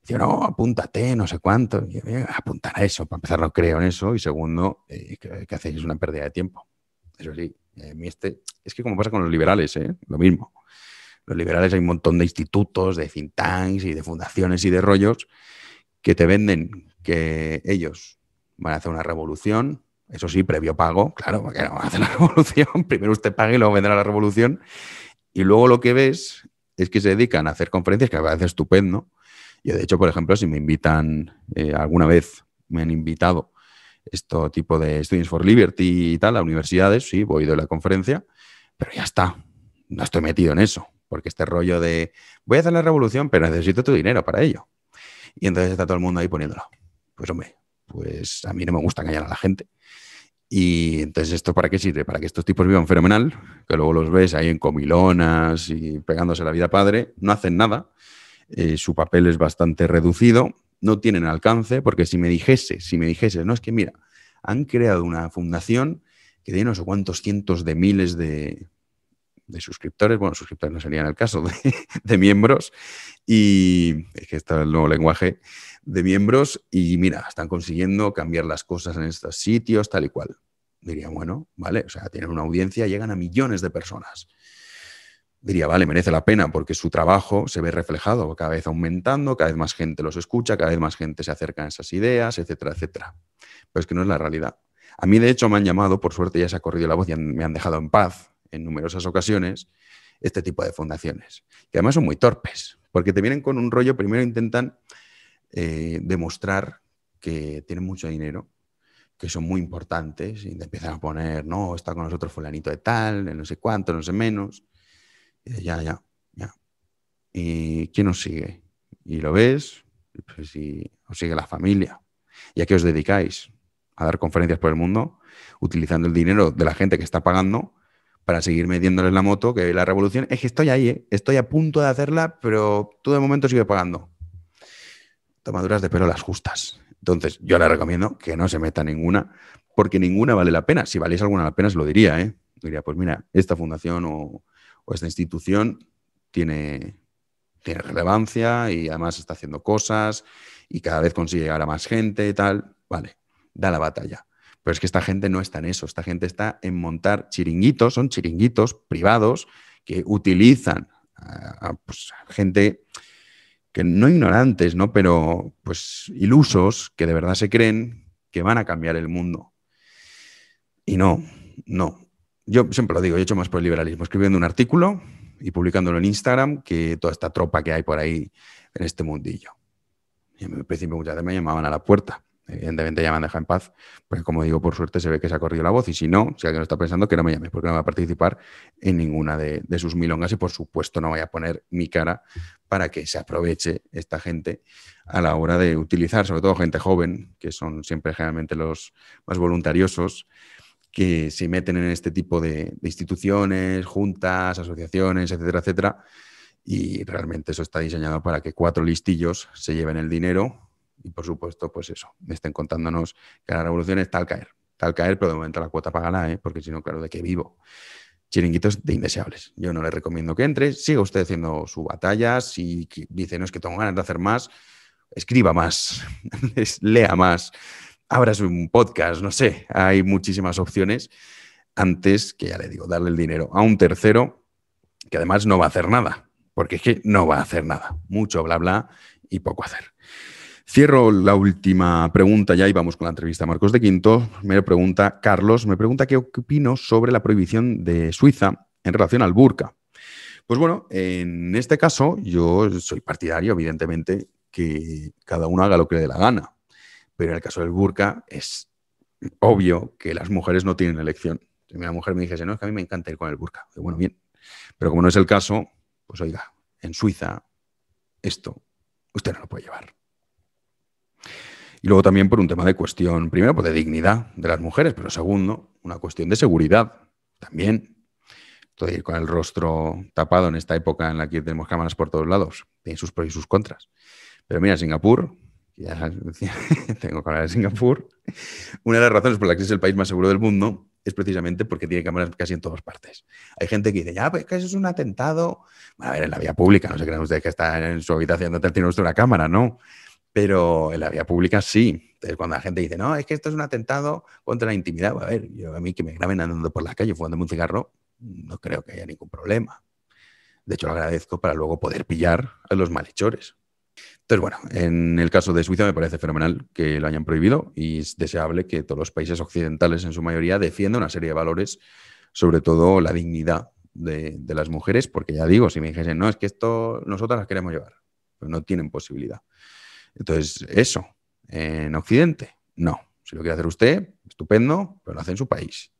Dice, no, apúntate, no sé cuánto. Y yo, apuntar a eso, para empezar no creo en eso, y segundo, que hacéis una pérdida de tiempo. Eso sí, es que como pasa con los liberales, lo mismo. Los liberales hay un montón de institutos, de think tanks y de fundaciones y de rollos que te venden que ellos van a hacer una revolución Eso sí, previo pago, claro, porque no hace la revolución. Primero usted pague y luego vendrá la revolución. Y luego lo que ves es que se dedican a hacer conferencias, que me parece estupendo. Yo, de hecho, por ejemplo, si me invitan, alguna vez me han invitado este tipo de Students for Liberty y tal, a universidades, sí, voy de la conferencia, pero ya está. No estoy metido en eso, porque este rollo de voy a hacer la revolución, pero necesito tu dinero para ello. Y entonces está todo el mundo ahí poniéndolo. Pues hombre, pues a mí no me gusta engañar a la gente. Y entonces, ¿esto para qué sirve? Para que estos tipos vivan fenomenal, que luego los ves ahí en comilonas y pegándose la vida padre, no hacen nada, su papel es bastante reducido, no tienen alcance, porque si me dijese, no, es que mira, han creado una fundación que tiene no sé cuántos cientos de miles de suscriptores, bueno, suscriptores no sería en el caso, de miembros, y es que está el nuevo lenguaje, de miembros, y mira, están consiguiendo cambiar las cosas en estos sitios, tal y cual. Diría, bueno, vale, o sea, tienen una audiencia, llegan a millones de personas. Diría, vale, merece la pena porque su trabajo se ve reflejado cada vez aumentando, cada vez más gente los escucha, cada vez más gente se acerca a esas ideas, etcétera, etcétera. Pero es que no es la realidad. A mí, de hecho, me han llamado, por suerte ya se ha corrido la voz y me han dejado en paz en numerosas ocasiones, este tipo de fundaciones, que además son muy torpes, porque te vienen con un rollo, primero intentan demostrar que tienen mucho dinero, que son muy importantes, y te empiezan a poner, no, está con nosotros fulanito de tal, no sé cuánto, no sé menos. Y ya. ¿Y quién os sigue? Y lo ves, pues si os sigue la familia. ¿Y a qué os dedicáis? A dar conferencias por el mundo, utilizando el dinero de la gente que está pagando para seguir metiéndoles la moto, que la revolución, es que estoy ahí, estoy a punto de hacerla, pero tú de momento sigue pagando. Tomaduras de pelo las justas. Entonces, yo le recomiendo que no se meta ninguna, porque ninguna vale la pena. Si valiese alguna la pena, se lo diría, ¿eh? Diría, pues mira, esta fundación o esta institución tiene relevancia y además está haciendo cosas y cada vez consigue llegar a más gente y tal. Vale, da la batalla. Pero es que esta gente no está en eso. Esta gente está en montar chiringuitos, son chiringuitos privados que utilizan a gente que no ignorantes, ¿no? Pero pues ilusos, que de verdad se creen que van a cambiar el mundo. Y no. Yo siempre lo digo, yo he hecho más por el liberalismo, escribiendo un artículo y publicándolo en Instagram que toda esta tropa que hay por ahí en este mundillo. Y en principio muchas veces me llamaban a la puerta. Evidentemente ya me han dejado en paz, porque como digo, por suerte se ve que se ha corrido la voz, y si no, si alguien está pensando, que no me llame, porque no voy a participar en ninguna de sus milongas y por supuesto no voy a poner mi cara para que se aproveche esta gente a la hora de utilizar, sobre todo gente joven, que son siempre generalmente los más voluntariosos, que se meten en este tipo de instituciones, juntas, asociaciones, etcétera, etcétera, y realmente eso está diseñado para que 4 listillos se lleven el dinero. Y, por supuesto, pues eso, estén contándonos que la revolución está al caer, pero de momento la cuota págala, porque si no, claro, ¿de qué vivo? Chiringuitos de indeseables. Yo no le recomiendo que entre, siga usted haciendo su batalla, si dice, no, es que tengo ganas de hacer más, escriba más, lea más, abra un podcast, no sé, hay muchísimas opciones antes que, ya le digo, darle el dinero a un tercero que además no va a hacer nada, porque es que no va a hacer nada, mucho bla bla y poco hacer. Cierro la última pregunta ya y vamos con la entrevista a Marcos de Quinto. Carlos me pregunta qué opino sobre la prohibición de Suiza en relación al burka. Pues bueno, en este caso yo soy partidario, evidentemente, que cada uno haga lo que le dé la gana. Pero en el caso del burka es obvio que las mujeres no tienen elección. Si una mujer me dijese, no, es que a mí me encanta ir con el burka. Pues bueno, bien. Pero como no es el caso, pues oiga, en Suiza esto usted no lo puede llevar. Y luego también por un tema de cuestión, primero, pues de dignidad de las mujeres, pero segundo, una cuestión de seguridad también. Todo ir con el rostro tapado en esta época en la que tenemos cámaras por todos lados, tiene sus pros y sus contras. Pero mira, Singapur, ya tengo que hablar de Singapur, una de las razones por las que es el país más seguro del mundo es precisamente porque tiene cámaras casi en todas partes. Hay gente que dice, ya, pues que eso es un atentado. Bueno, a ver, en la vía pública, no se crean ustedes que está en su habitación donde tiene usted una cámara, ¿no? Pero en la vía pública sí. Entonces, cuando la gente dice, no, es que esto es un atentado contra la intimidad, a ver, a mí que me graben andando por la calle fumándome un cigarro, no creo que haya ningún problema. De hecho, lo agradezco para luego poder pillar a los malhechores. Entonces, bueno, en el caso de Suiza me parece fenomenal que lo hayan prohibido y es deseable que todos los países occidentales en su mayoría defiendan una serie de valores, sobre todo la dignidad de las mujeres, porque ya digo, si me dijesen, no, es que esto nosotras las queremos llevar, pues no tienen posibilidad. Entonces, eso, en Occidente, no. Si lo quiere hacer usted, estupendo, pero lo hace en su país.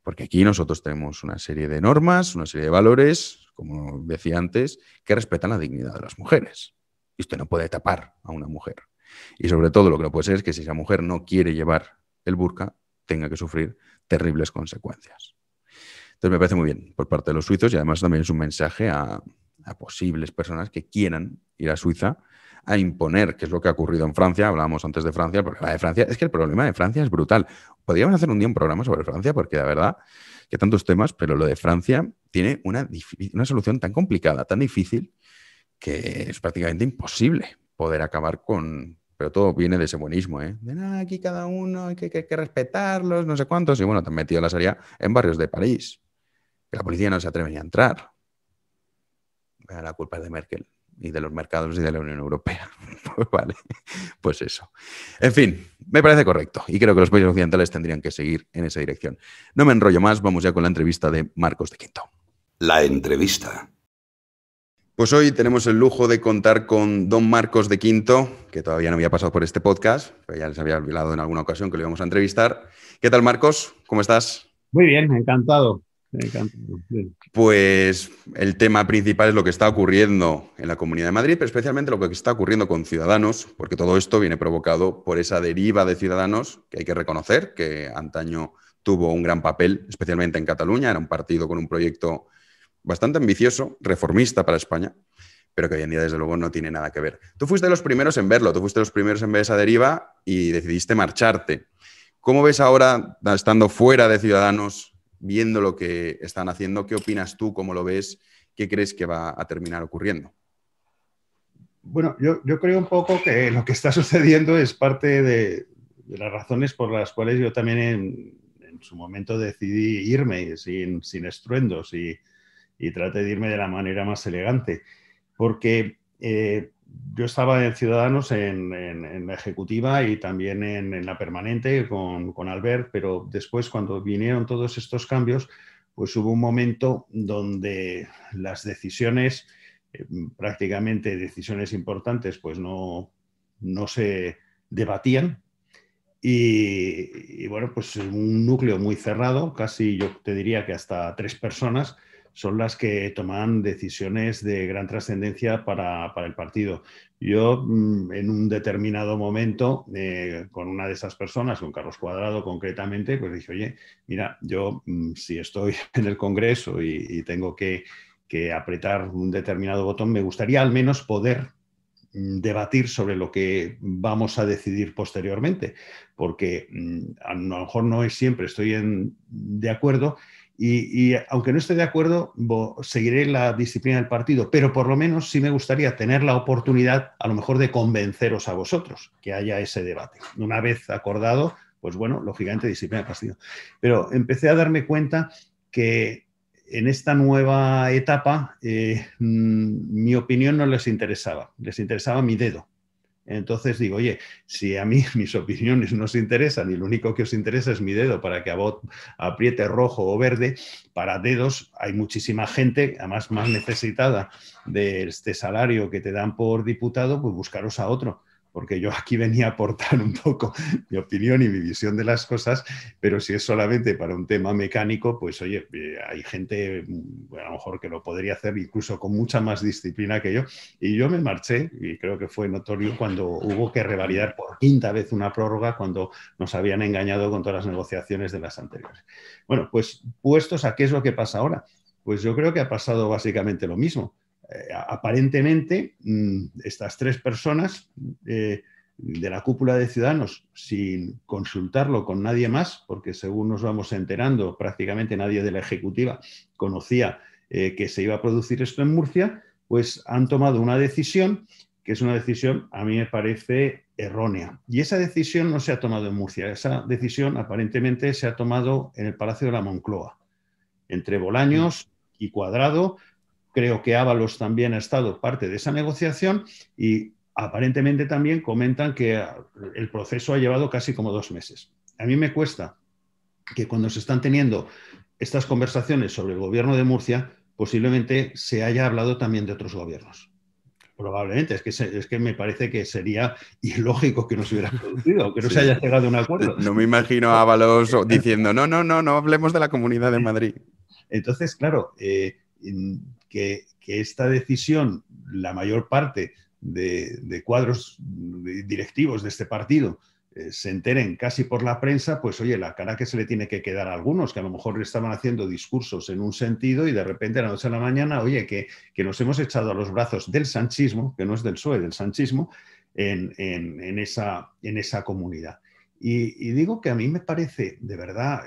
Porque aquí nosotros tenemos una serie de normas, una serie de valores, como decía antes, que respetan la dignidad de las mujeres. Y usted no puede tapar a una mujer. Y sobre todo lo que no puede ser es que si esa mujer no quiere llevar el burka, tenga que sufrir terribles consecuencias. Entonces me parece muy bien por parte de los suizos y además también es un mensaje a posibles personas que quieran ir a Suiza a imponer, que es lo que ha ocurrido en Francia. Hablábamos antes de Francia, el problema de Francia es que el problema de Francia es brutal. Podríamos hacer un día un programa sobre Francia porque la verdad que tantos temas, pero lo de Francia tiene una solución tan complicada, tan difícil, que es prácticamente imposible poder acabar con... Pero todo viene de ese buenismo, ¿eh? De nada, aquí cada uno, hay que respetarlos, no sé cuántos. Y bueno, te han metido la Sharia en barrios de París, que la policía no se atreve ni a entrar. La culpa es de Merkel y de los mercados y de la Unión Europea. Pues vale, pues eso. En fin, me parece correcto y creo que los países occidentales tendrían que seguir en esa dirección. No me enrollo más, vamos ya con la entrevista de Marcos de Quinto. La entrevista. Pues hoy tenemos el lujo de contar con don Marcos de Quinto, que todavía no había pasado por este podcast, pero ya les había olvidado en alguna ocasión que lo íbamos a entrevistar. ¿Qué tal, Marcos? ¿Cómo estás? Muy bien, encantado. Encantado. Bien. Pues el tema principal es lo que está ocurriendo en la Comunidad de Madrid, pero especialmente lo que está ocurriendo con Ciudadanos, porque todo esto viene provocado por esa deriva de Ciudadanos que hay que reconocer, que antaño tuvo un gran papel, especialmente en Cataluña. Era un partido con un proyecto bastante ambicioso, reformista para España, pero que hoy en día, desde luego, no tiene nada que ver. Tú fuiste de los primeros en verlo, tú fuiste de los primeros en ver esa deriva y decidiste marcharte. ¿Cómo ves ahora, estando fuera de Ciudadanos, viendo lo que están haciendo? ¿Qué opinas tú? ¿Cómo lo ves? ¿Qué crees que va a terminar ocurriendo? Bueno, yo creo un poco que lo que está sucediendo es parte de las razones por las cuales yo también en su momento decidí irme sin estruendos y traté de irme de la manera más elegante. Porque yo estaba en Ciudadanos en la ejecutiva y también en la permanente con Albert, pero después cuando vinieron todos estos cambios, pues hubo un momento donde las decisiones, prácticamente decisiones importantes, pues no se debatían. Y bueno, pues un núcleo muy cerrado, casi yo te diría que hasta 3 personas, son las que toman decisiones de gran trascendencia para el partido. Yo, en un determinado momento, con una de esas personas, con Carlos Cuadrado concretamente, pues dije, oye, mira, yo si estoy en el Congreso y tengo que apretar un determinado botón, me gustaría al menos poder debatir sobre lo que vamos a decidir posteriormente, porque a lo mejor no es siempre estoy de acuerdo y aunque no esté de acuerdo, seguiré la disciplina del partido, pero por lo menos sí me gustaría tener la oportunidad a lo mejor de convenceros a vosotros que haya ese debate. Una vez acordado, pues bueno, lógicamente disciplina del partido. Pero empecé a darme cuenta que en esta nueva etapa mi opinión no les interesaba mi dedo. Entonces digo, oye, si a mí mis opiniones no os interesan y lo único que os interesa es mi dedo para que apriete rojo o verde, para dedos hay muchísima gente, además más necesitada de este salario que te dan por diputado, pues buscaros a otro. Porque yo aquí venía a aportar un poco mi opinión y mi visión de las cosas, pero si es solamente para un tema mecánico, pues oye, hay gente a lo mejor que lo podría hacer incluso con mucha más disciplina que yo. Y yo me marché, y creo que fue notorio cuando hubo que revalidar por 5ª vez una prórroga cuando nos habían engañado con todas las negociaciones de las anteriores. Bueno, pues puestos a qué es lo que pasa ahora. Pues yo creo que ha pasado básicamente lo mismo. Aparentemente, estas 3 personas de la cúpula de Ciudadanos, sin consultarlo con nadie más, porque según nos vamos enterando, prácticamente nadie de la ejecutiva conocía que se iba a producir esto en Murcia, pues han tomado una decisión que es una decisión, a mí me parece errónea. Y esa decisión no se ha tomado en Murcia, esa decisión aparentemente se ha tomado en el Palacio de la Moncloa, entre Bolaños y Cuadrado. Creo que Ábalos también ha estado parte de esa negociación y aparentemente también comentan que el proceso ha llevado casi como 2 meses. A mí me cuesta que cuando se están teniendo estas conversaciones sobre el gobierno de Murcia, posiblemente se haya hablado también de otros gobiernos. Probablemente, es que me parece que sería ilógico que no se hubiera producido, que no se haya llegado a un acuerdo. No me imagino a Ábalos diciendo, no hablemos de la Comunidad de Madrid. Entonces, claro, que esta decisión, la mayor parte de cuadros directivos de este partido se enteren casi por la prensa, pues oye, la cara que se le tiene que quedar a algunos, que a lo mejor estaban haciendo discursos en un sentido y de repente a la noche a la mañana, oye, que nos hemos echado a los brazos del sanchismo, que no es del PSOE, del sanchismo, en esa comunidad. Y digo que a mí me parece, de verdad,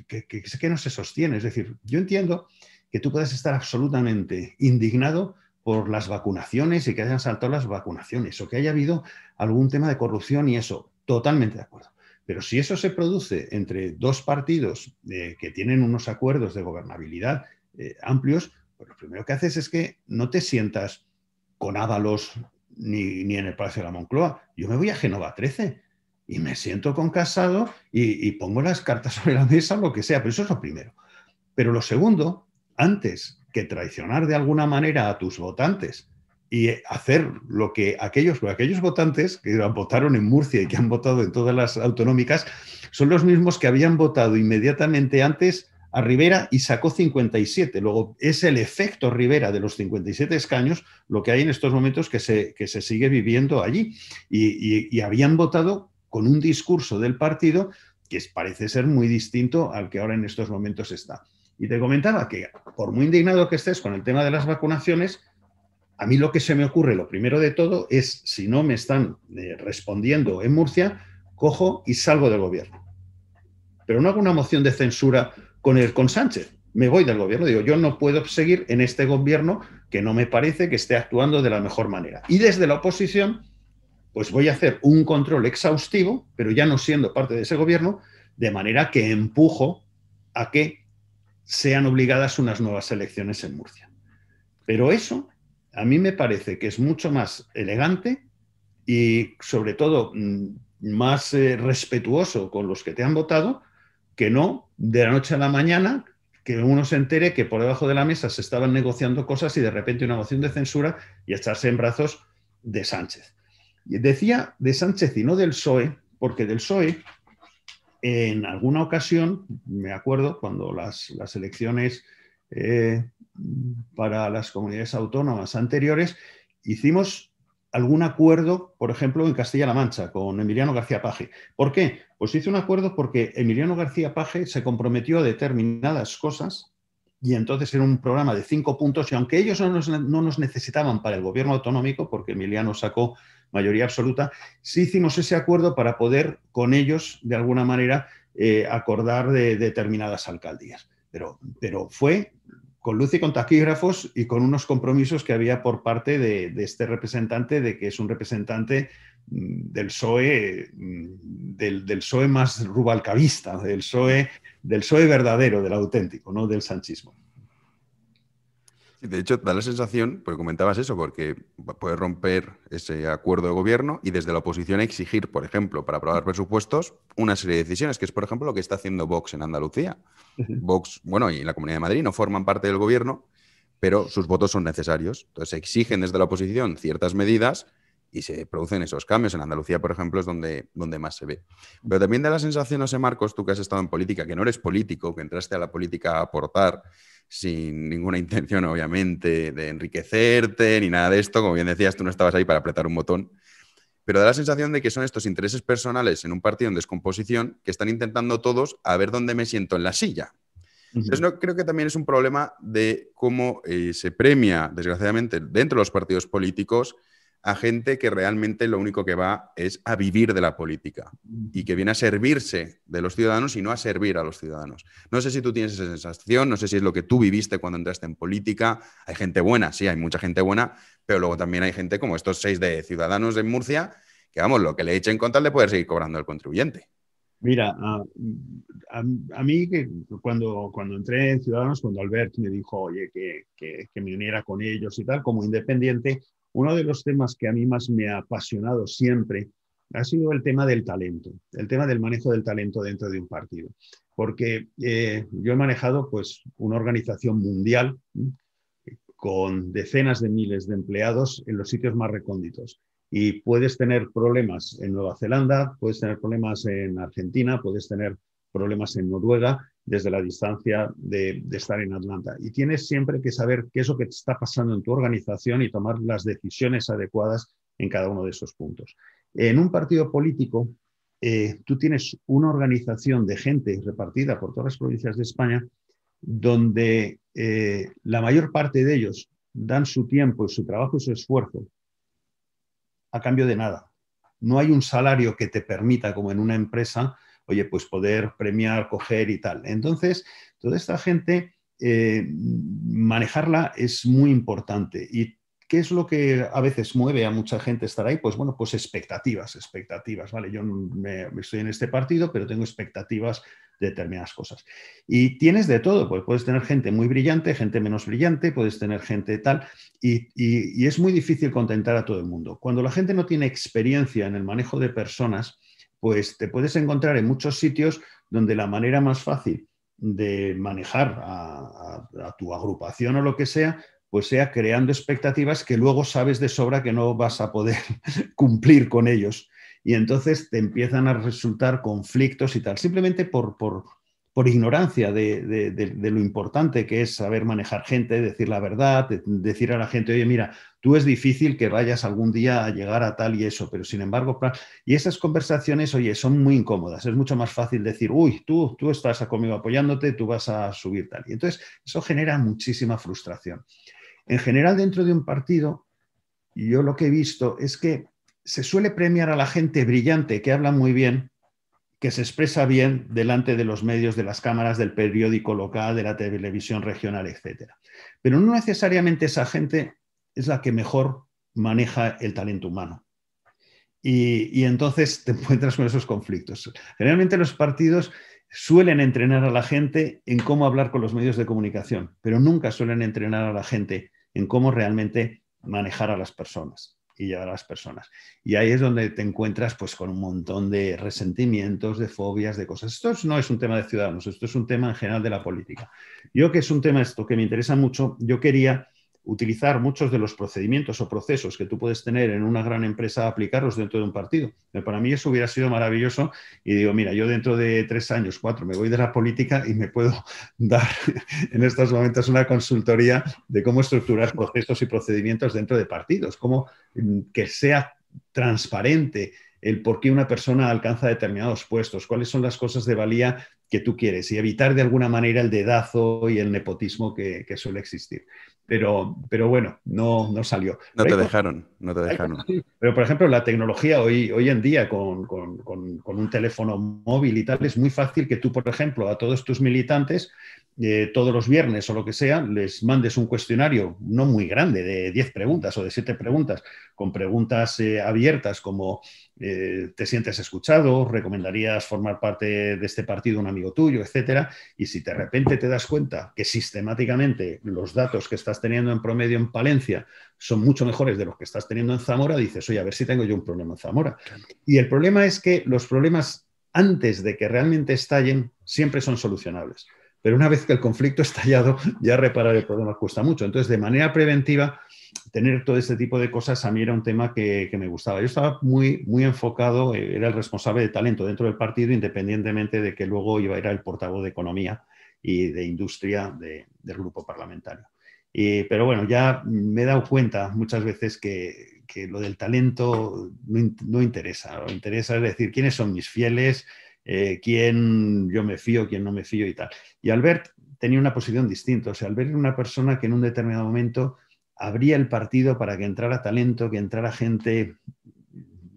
que no se sostiene. Es decir, yo entiendo que tú puedes estar absolutamente indignado por las vacunaciones y que hayan saltado las vacunaciones o que haya habido algún tema de corrupción y eso, totalmente de acuerdo. Pero si eso se produce entre dos partidos que tienen unos acuerdos de gobernabilidad amplios, pues lo primero que haces es que no te sientas con Ábalos ni en el Palacio de la Moncloa. Yo me voy a Génova 13 y me siento con Casado y pongo las cartas sobre la mesa, lo que sea, pero eso es lo primero. Pero lo segundo, antes que traicionar de alguna manera a tus votantes y hacer lo que aquellos votantes que votaron en Murcia y que han votado en todas las autonómicas son los mismos que habían votado inmediatamente antes a Rivera y sacó 57. Luego es el efecto Rivera de los 57 escaños lo que hay en estos momentos que se sigue viviendo allí. Y habían votado con un discurso del partido que parece ser muy distinto al que ahora en estos momentos está. Y te comentaba que, por muy indignado que estés con el tema de las vacunaciones, a mí lo que se me ocurre, lo primero de todo, es, si no me están respondiendo en Murcia, cojo y salgo del gobierno. Pero no hago una moción de censura con Sánchez. Me voy del gobierno. Digo, yo no puedo seguir en este gobierno que no me parece que esté actuando de la mejor manera. Y desde la oposición, pues voy a hacer un control exhaustivo, pero ya no siendo parte de ese gobierno, de manera que empujo a que sean obligadas unas nuevas elecciones en Murcia. Pero eso a mí me parece que es mucho más elegante y sobre todo más respetuoso con los que te han votado, que no de la noche a la mañana que uno se entere que por debajo de la mesa se estaban negociando cosas y de repente una moción de censura y echarse en brazos de Sánchez. Y decía de Sánchez y no del PSOE, porque del PSOE en alguna ocasión, me acuerdo, cuando las elecciones para las comunidades autónomas anteriores, hicimos algún acuerdo, por ejemplo, en Castilla-La Mancha, con Emiliano García Paje. ¿Por qué? Pues hice un acuerdo porque Emiliano García Paje se comprometió a determinadas cosas y entonces era un programa de 5 puntos y aunque ellos no nos necesitaban para el gobierno autonómico, porque Emiliano sacó mayoría absoluta, sí hicimos ese acuerdo para poder con ellos, de alguna manera, acordar de determinadas alcaldías. Pero fue con luz y con taquígrafos y con unos compromisos que había por parte de este representante, de que es un representante del PSOE, del PSOE más rubalcabista, del PSOE verdadero, del auténtico, no del sanchismo. De hecho, da la sensación, porque comentabas eso, porque puedes romper ese acuerdo de gobierno y desde la oposición exigir, por ejemplo, para aprobar presupuestos, una serie de decisiones, que es, por ejemplo, lo que está haciendo Vox en Andalucía. Vox, bueno, y la Comunidad de Madrid no forman parte del gobierno, pero sus votos son necesarios. Entonces, se exigen desde la oposición ciertas medidas y se producen esos cambios. En Andalucía, por ejemplo, es donde más se ve. Pero también da la sensación, no sé, Marcos, tú que has estado en política, que no eres político, que entraste a la política a aportar sin ninguna intención, obviamente, de enriquecerte ni nada de esto. Como bien decías, tú no estabas ahí para apretar un botón. Pero da la sensación de que son estos intereses personales en un partido en descomposición que están intentando todos a ver dónde me siento en la silla. Entonces, no, creo que también es un problema de cómo se premia, desgraciadamente, dentro de los partidos políticos a gente que realmente lo único que va es a vivir de la política y que viene a servirse de los ciudadanos y no a servir a los ciudadanos. No sé si tú tienes esa sensación, no sé si es lo que tú viviste cuando entraste en política. Hay gente buena, sí, hay mucha gente buena, pero luego también hay gente como estos 6 de Ciudadanos en Murcia, que vamos, lo que le echen con tal de poder seguir cobrando al contribuyente. Mira, a mí que cuando entré en Ciudadanos, cuando Albert me dijo, oye, que me uniera con ellos y tal, como independiente, uno de los temas que a mí más me ha apasionado siempre ha sido el tema del talento, el tema del manejo del talento dentro de un partido. Porque yo he manejado pues, una organización mundial con decenas de miles de empleados en los sitios más recónditos. Y puedes tener problemas en Nueva Zelanda, puedes tener problemas en Argentina, puedes tener problemas en Noruega desde la distancia de estar en Atlanta. Y tienes siempre que saber qué es lo que te está pasando en tu organización y tomar las decisiones adecuadas en cada uno de esos puntos. En un partido político, tú tienes una organización de gente repartida por todas las provincias de España donde la mayor parte de ellos dan su tiempo, su trabajo y su esfuerzo a cambio de nada. No hay un salario que te permita, como en una empresa, oye, pues poder premiar, coger y tal. Entonces, toda esta gente, manejarla es muy importante. ¿Y qué es lo que a veces mueve a mucha gente estar ahí? Pues bueno, pues expectativas, ¿vale? Yo estoy en este partido, pero tengo expectativas de determinadas cosas. Y tienes de todo, pues puedes tener gente muy brillante, gente menos brillante, puedes tener gente tal, y es muy difícil contentar a todo el mundo. Cuando la gente no tiene experiencia en el manejo de personas, pues te puedes encontrar en muchos sitios donde la manera más fácil de manejar a tu agrupación o lo que sea, pues sea creando expectativas que luego sabes de sobra que no vas a poder cumplir con ellos. Y entonces te empiezan a resultar conflictos y tal, simplemente por ignorancia de lo importante que es saber manejar gente, decir la verdad, decir a la gente, oye, mira, tú es difícil que vayas algún día a llegar a tal y eso, pero sin embargo, y esas conversaciones, oye, son muy incómodas. Es mucho más fácil decir, uy, tú estás conmigo apoyándote, tú vas a subir tal. Y entonces eso genera muchísima frustración. En general, dentro de un partido, yo lo que he visto es que se suele premiar a la gente brillante, que habla muy bien, que se expresa bien delante de los medios, de las cámaras, del periódico local, de la televisión regional, etc. Pero no necesariamente esa gente es la que mejor maneja el talento humano. Y entonces te encuentras con esos conflictos. Generalmente los partidos suelen entrenar a la gente en cómo hablar con los medios de comunicación, pero nunca suelen entrenar a la gente en cómo realmente manejar a las personas y llevar a las personas. Y ahí es donde te encuentras pues, con un montón de resentimientos, de fobias, de cosas. Esto no es un tema de Ciudadanos, esto es un tema en general de la política. Yo que es un tema esto que me interesa mucho, yo quería utilizar muchos de los procedimientos o procesos que tú puedes tener en una gran empresa, aplicarlos dentro de un partido. Para mí eso hubiera sido maravilloso y digo, mira, yo dentro de 3 años, 4, me voy de la política y me puedo dar en estos momentos una consultoría de cómo estructurar procesos y procedimientos dentro de partidos, cómo que sea transparente el por qué una persona alcanza determinados puestos, cuáles son las cosas de valía que tú quieres y evitar de alguna manera el dedazo y el nepotismo que suele existir. Pero bueno, no salió. No te dejaron. Pero, por ejemplo, la tecnología hoy en día con un teléfono móvil y tal, es muy fácil que tú, por ejemplo, a todos tus militantes, todos los viernes o lo que sea, les mandes un cuestionario no muy grande, de 10 preguntas o de 7 preguntas, con preguntas abiertas como ¿te sientes escuchado? ¿Recomendarías formar parte de este partido un amigo tuyo? Etcétera. Y si de repente te das cuenta que sistemáticamente los datos que estás teniendo en promedio en Palencia son mucho mejores de los que estás teniendo en Zamora, dices, oye, a ver si tengo yo un problema en Zamora. Y el problema es que los problemas, antes de que realmente estallen, siempre son solucionables. Pero una vez que el conflicto ha estallado, ya reparar el problema cuesta mucho. Entonces, de manera preventiva, tener todo este tipo de cosas a mí era un tema que me gustaba. Yo estaba muy enfocado, era el responsable de talento dentro del partido, independientemente de que luego iba a ir el portavoz de Economía y de Industria del grupo parlamentario. Pero bueno, ya me he dado cuenta muchas veces que lo del talento no interesa. Lo interesa es decir, quiénes son mis fieles, quién yo me fío, quién no me fío y tal. Y Albert tenía una posición distinta. O sea, Albert era una persona que en un determinado momento abría el partido para que entrara talento, que entrara gente.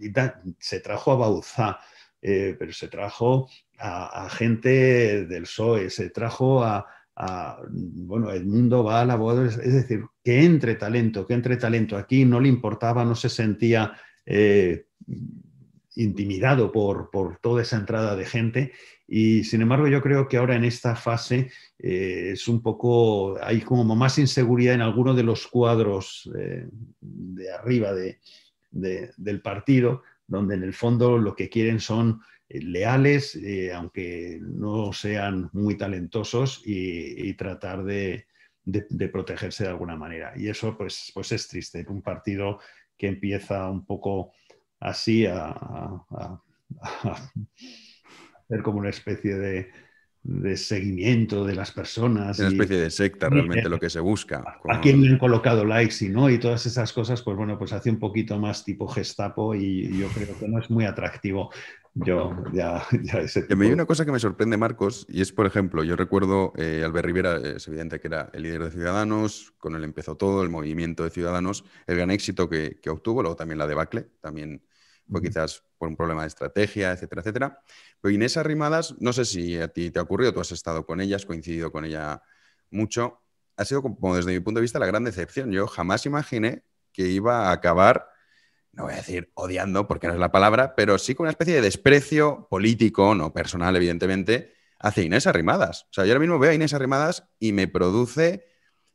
Y se trajo a Bauzá, pero se trajo a gente del PSOE, se trajo bueno, Edmundo Val, es decir, que entre talento. Aquí no le importaba, no se sentía intimidado por toda esa entrada de gente. Y sin embargo yo creo que ahora en esta fase es un poco, hay como más inseguridad en algunos de los cuadros de arriba del partido, donde en el fondo lo que quieren son leales, aunque no sean muy talentosos, y tratar de protegerse de alguna manera. Y eso pues es triste. Un partido que empieza un poco así a hacer como una especie de seguimiento de las personas. Una especie de secta realmente lo que se busca. A quién le han colocado likes y no, y todas esas cosas, pues bueno, pues hace un poquito más tipo Gestapo, y yo creo que no es muy atractivo. Ese tipo. Y hay una cosa que me sorprende, Marcos, y es, por ejemplo, yo recuerdo Albert Rivera, es evidente que era el líder de Ciudadanos, con él empezó todo, el movimiento de Ciudadanos, el gran éxito que obtuvo, luego también la debacle, también fue quizás por un problema de estrategia, etcétera, etcétera. Pero Inés Arrimadas, no sé si a ti te ha ocurrido, tú has estado con ella, has coincidido con ella mucho, ha sido como desde mi punto de vista la gran decepción. Yo jamás imaginé que iba a acabar, no voy a decir odiando porque no es la palabra, pero sí con una especie de desprecio político, no personal evidentemente, hacia Inés Arrimadas. O sea, yo ahora mismo veo a Inés Arrimadas y me produce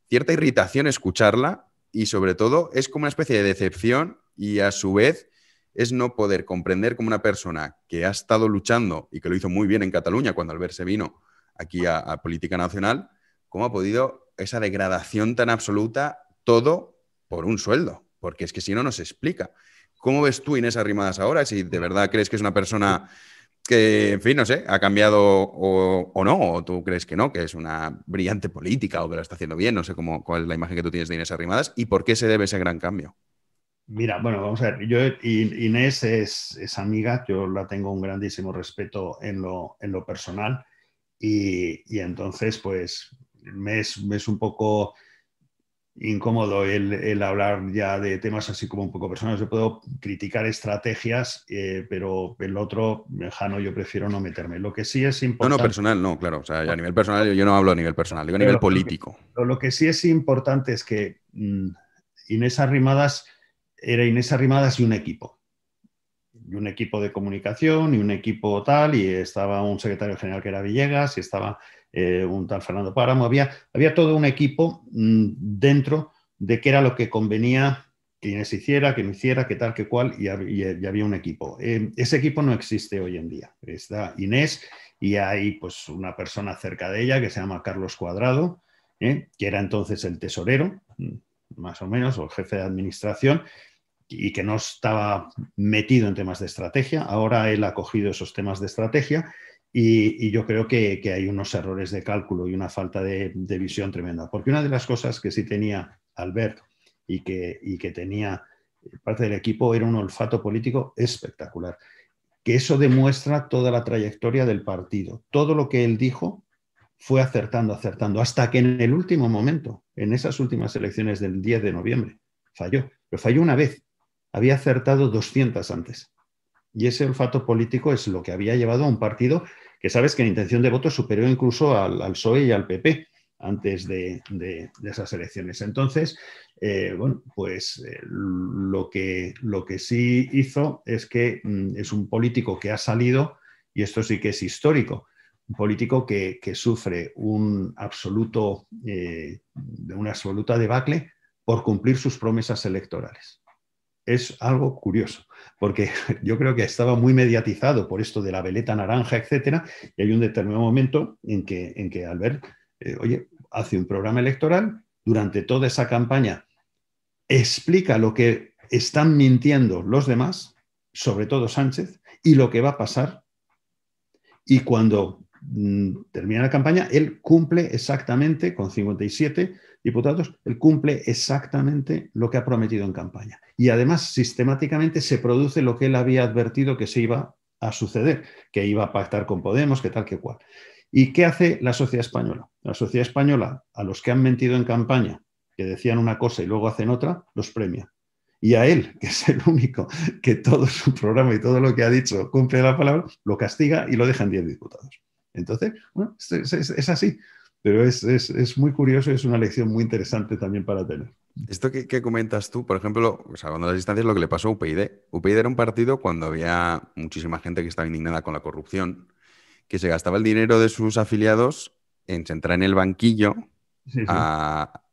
cierta irritación escucharla, y sobre todo es como una especie de decepción, y a su vez es no poder comprender como una persona que ha estado luchando y que lo hizo muy bien en Cataluña cuando Albert se vino aquí a política nacional, cómo ha podido esa degradación tan absoluta, todo por un sueldo, porque es que si no, no se explica. ¿Cómo ves tú Inés Arrimadas ahora? Si de verdad crees que es una persona que, en fin, no sé, ha cambiado o no, o tú crees que no, que es una brillante política o que lo está haciendo bien, no sé cuál es la imagen que tú tienes de Inés Arrimadas y por qué se debe ese gran cambio. Mira, bueno, vamos a ver, Inés es amiga, yo la tengo un grandísimo respeto en lo personal, y entonces pues me es un poco incómodo el hablar ya de temas así como un poco personales. Yo puedo criticar estrategias, pero el otro, Jano, yo prefiero no meterme. Lo que sí es importante... No, personal, no, claro. O sea, a nivel personal yo no hablo a nivel personal, digo a nivel político. Lo que sí es importante es que Inés Arrimadas era Inés Arrimadas y un equipo. Y un equipo de comunicación y un equipo tal, y estaba un secretario general que era Villegas, y estaba un tal Fernando Páramo. Había todo un equipo dentro de qué era lo que convenía que Inés hiciera, que no hiciera, que tal, que cual, y había un equipo. Ese equipo no existe hoy en día. Está Inés y hay pues una persona cerca de ella que se llama Carlos Cuadrado, que era entonces el tesorero, más o menos, o el jefe de administración, y que no estaba metido en temas de estrategia. Ahora él ha cogido esos temas de estrategia, y yo creo que hay unos errores de cálculo y una falta de visión tremenda. Porque una de las cosas que sí tenía Albert y que tenía parte del equipo era un olfato político espectacular. Que eso demuestra toda la trayectoria del partido. Todo lo que él dijo fue acertando, hasta que en el último momento, en esas últimas elecciones del 10 de noviembre, falló. Pero falló una vez. Había acertado 200 antes. Y ese olfato político es lo que había llevado a un partido que sabes que en intención de voto superó incluso al PSOE y al PP antes de esas elecciones. Entonces, bueno, pues lo que sí hizo es que es un político que ha salido, y esto sí que es histórico, un político que sufre una absoluta debacle por cumplir sus promesas electorales. Es algo curioso, porque yo creo que estaba muy mediatizado por esto de la veleta naranja, etcétera, y hay un determinado momento en que Albert, hace un programa electoral, durante toda esa campaña explica lo que están mintiendo los demás, sobre todo Sánchez, y lo que va a pasar, y cuando termina la campaña, él cumple exactamente, con 57 diputados, él cumple exactamente lo que ha prometido en campaña. Y además, sistemáticamente se produce lo que él había advertido que se iba a suceder, que iba a pactar con Podemos, que tal, que cual. ¿Y qué hace la sociedad española? La sociedad española, a los que han mentido en campaña, que decían una cosa y luego hacen otra, los premia. Y a él, que es el único que todo su programa y todo lo que ha dicho cumple la palabra, lo castiga y lo deja en 10 diputados. Entonces, bueno, es así. Pero es muy curioso y es una lección muy interesante también para tener. Esto que comentas tú, por ejemplo, salvando las distancias, lo que le pasó a UPyD. UPyD era un partido cuando había muchísima gente que estaba indignada con la corrupción, que se gastaba el dinero de sus afiliados en entrar en el banquillo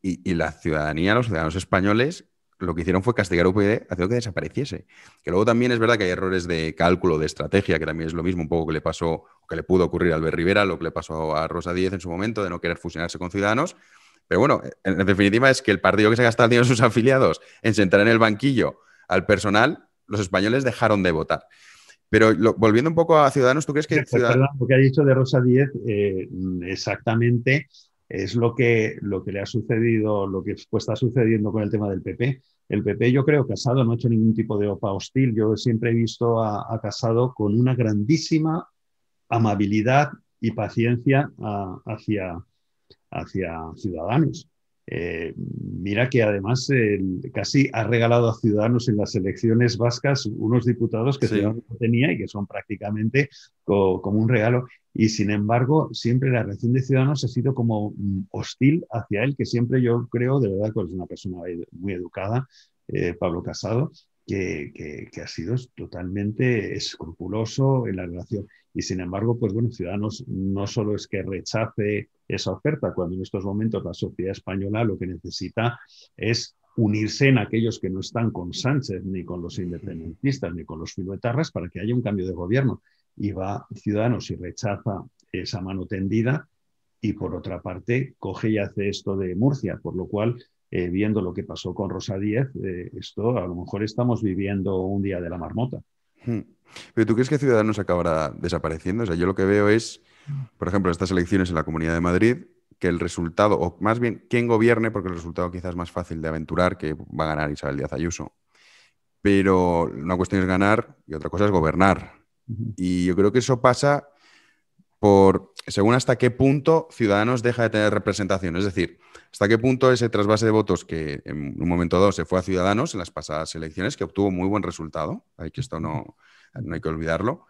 y la ciudadanía, los ciudadanos españoles, lo que hicieron fue castigar a UPyD haciendo que desapareciese. Que luego también es verdad que hay errores de cálculo, de estrategia, que también es lo mismo un poco que le pasó, que le pudo ocurrir a Albert Rivera, lo que le pasó a Rosa Díez en su momento, de no querer fusionarse con Ciudadanos. Pero bueno, en definitiva es que el partido que se gasta el dinero de sus afiliados en sentar en el banquillo al personal, los españoles dejaron de votar. Pero volviendo un poco a Ciudadanos, ¿tú crees que Perdón, lo que ha dicho de Rosa Díez exactamente es lo que le ha sucedido, lo que está sucediendo con el tema del PP. El PP, yo creo, Casado no ha hecho ningún tipo de OPA hostil. Yo siempre he visto a Casado con una grandísima amabilidad y paciencia hacia Ciudadanos. Mira que además casi ha regalado a Ciudadanos en las elecciones vascas unos diputados que Ciudadanos no tenía y que son prácticamente como un regalo. Y sin embargo, siempre la reacción de Ciudadanos ha sido como hostil hacia él, que siempre yo creo, de verdad, que es una persona muy educada, Pablo Casado, que ha sido totalmente escrupuloso en la relación. Y sin embargo, pues bueno, Ciudadanos no solo es que rechace esa oferta, cuando en estos momentos la sociedad española lo que necesita es unirse en aquellos que no están con Sánchez, ni con los independentistas, ni con los filoetarras, para que haya un cambio de gobierno. Y va Ciudadanos y rechaza esa mano tendida, y por otra parte coge y hace esto de Murcia, por lo cual, viendo lo que pasó con Rosa Díez, esto a lo mejor estamos viviendo un día de la marmota. ¿Pero tú crees que Ciudadanos acabará desapareciendo? O sea, yo lo que veo es, por ejemplo, estas elecciones en la Comunidad de Madrid, que el resultado, o más bien quién gobierne, porque el resultado quizás es más fácil de aventurar, que va a ganar Isabel Díaz Ayuso. Pero una cuestión es ganar y otra cosa es gobernar. Y yo creo que eso pasa por, según hasta qué punto Ciudadanos deja de tener representación. Es decir, hasta qué punto ese trasvase de votos que en un momento dado se fue a Ciudadanos en las pasadas elecciones, que obtuvo muy buen resultado, hay que esto no hay que olvidarlo,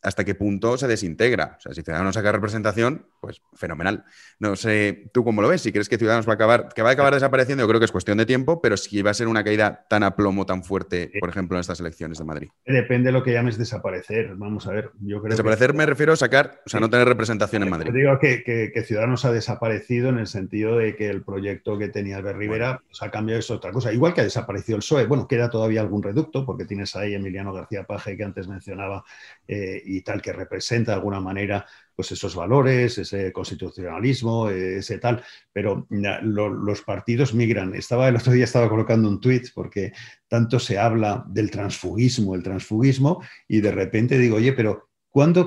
hasta qué punto se desintegra. O sea, si Ciudadanos saca representación, pues fenomenal. No sé, ¿tú cómo lo ves? Si crees que Ciudadanos va a acabar desapareciendo, yo creo que es cuestión de tiempo, pero si va a ser una caída tan a plomo, tan fuerte, por ejemplo, en estas elecciones de Madrid. Depende de lo que llames desaparecer. Vamos a ver, yo creo desaparecer me refiero a sacar, o sea, no tener representación en Madrid. Yo digo que Ciudadanos ha desaparecido en el sentido de que el proyecto que tenía Albert Rivera pues, ha cambiado, es otra cosa. Igual que ha desaparecido el PSOE. Bueno, queda todavía algún reducto, porque tienes ahí a Emiliano García Paje, que antes mencionaba, y tal, que representa de alguna manera pues esos valores, ese constitucionalismo, ese tal, pero los partidos migran. El otro día estaba colocando un tuit porque tanto se habla del transfugismo, y de repente digo, oye, pero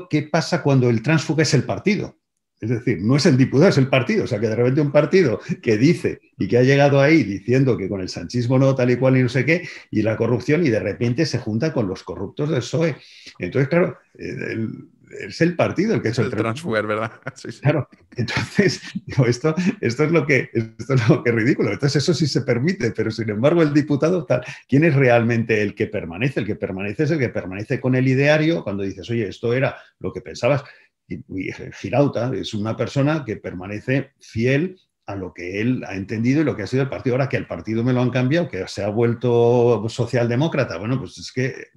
¿qué pasa cuando el tránsfuga es el partido? Es decir, no es el diputado, es el partido. O sea, que de repente un partido que dice y que ha llegado ahí diciendo que con el sanchismo no, tal y cual y no sé qué, y la corrupción, y de repente se junta con los corruptos del PSOE. Entonces, claro, es el partido el que es el transfugar, ¿verdad? Sí, sí. Claro, entonces, digo, esto es lo que es ridículo. Entonces, eso sí se permite, pero sin embargo, el diputado tal, ¿quién es realmente el que permanece? El que permanece es el que permanece con el ideario cuando dices, oye, esto era lo que pensabas. Y Girauta es una persona que permanece fiel a lo que él ha entendido y lo que ha sido el partido. Ahora que el partido me lo han cambiado, que se ha vuelto socialdemócrata, bueno, pues es que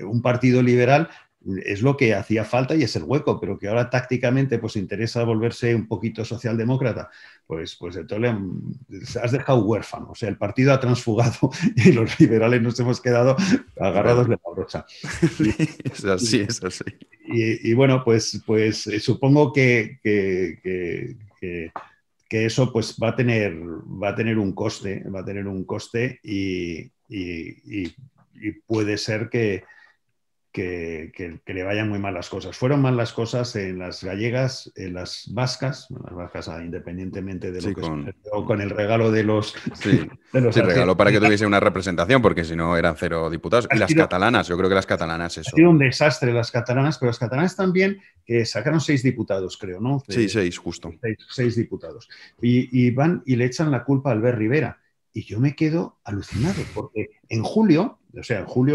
un partido liberal es lo que hacía falta y es el hueco, pero que ahora tácticamente pues interesa volverse un poquito socialdemócrata, pues entonces has dejado huérfano. O sea, el partido ha transfugado y los liberales nos hemos quedado agarrados de la brocha. Es así. Y bueno, pues supongo que eso pues va a tener un coste, y puede ser que le vayan muy mal las cosas. Fueron mal las cosas en las gallegas, en las vascas, independientemente de lo que sucedió con el regalo de los... Sí, regalo para que tuviese una representación, porque si no eran 0 diputados. Y las catalanas, yo creo que las catalanas eso. Ha sido un desastre las catalanas, pero las catalanas también, que sacaron 6 diputados, creo, ¿no? Sí, 6, justo. 6 diputados. Y van y le echan la culpa a Albert Rivera. Y yo me quedo alucinado, porque en julio,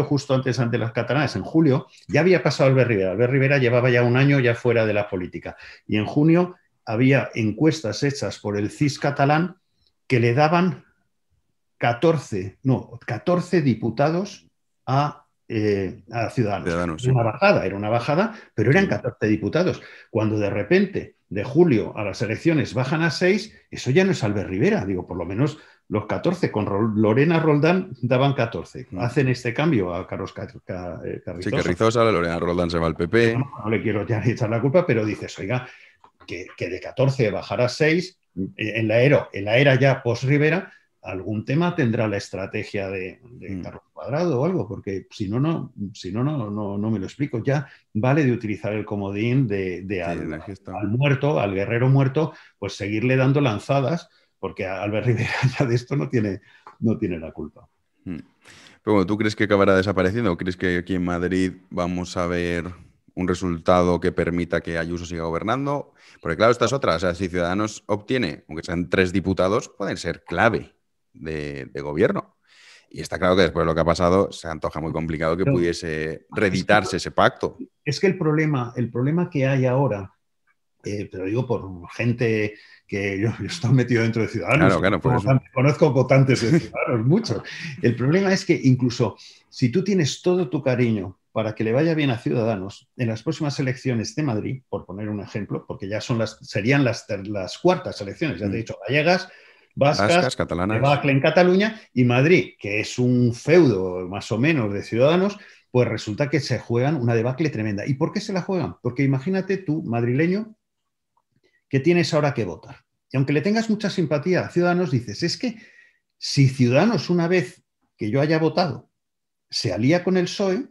justo antes ante las catalanas, en julio, ya había pasado Albert Rivera. Albert Rivera llevaba ya un año ya fuera de la política. Y en junio había encuestas hechas por el CIS catalán que le daban 14 diputados a Ciudadanos. Era una bajada, pero eran 14 diputados. Cuando de repente, de julio a las elecciones, bajan a 6, eso ya no es Albert Rivera. Digo, por lo menos los 14, con Lorena Roldán daban 14. Hacen este cambio a Carlos Carrizosa. Sí, Carrizosa, Lorena Roldán se va al PP. No le quiero ya echar la culpa, pero dices, oiga, que de 14 bajar a 6, en la era ya post-Rivera, algún tema tendrá la estrategia de Carlos Cuadrado o algo, porque si no me lo explico. Ya vale de utilizar el comodín al muerto, al guerrero muerto, pues seguirle dando lanzadas, porque Albert Rivera ya de esto no tiene la culpa. Pero bueno, ¿tú crees que acabará desapareciendo o crees que aquí en Madrid vamos a ver un resultado que permita que Ayuso siga gobernando? Porque claro, esta es otra. O sea, si Ciudadanos obtiene, aunque sean 3 diputados, pueden ser clave de gobierno. Y está claro que después de lo que ha pasado se antoja muy complicado que pudiese reeditarse ese pacto. Es que el problema que hay ahora, te lo digo por gente que yo estoy metido dentro de Ciudadanos, conozco votantes de Ciudadanos, muchos. El problema es que incluso si tú tienes todo tu cariño para que le vaya bien a Ciudadanos, en las próximas elecciones de Madrid, por poner un ejemplo, porque ya serían las cuartas elecciones, ya te he dicho, gallegas, vascas, catalanas, debacle en Cataluña y Madrid, que es un feudo más o menos de Ciudadanos, pues resulta que se juegan una debacle tremenda. ¿Y por qué se la juegan? Porque imagínate tú, madrileño, que tienes ahora que votar. Y aunque le tengas mucha simpatía a Ciudadanos, dices, es que si Ciudadanos, una vez que yo haya votado, se alía con el PSOE,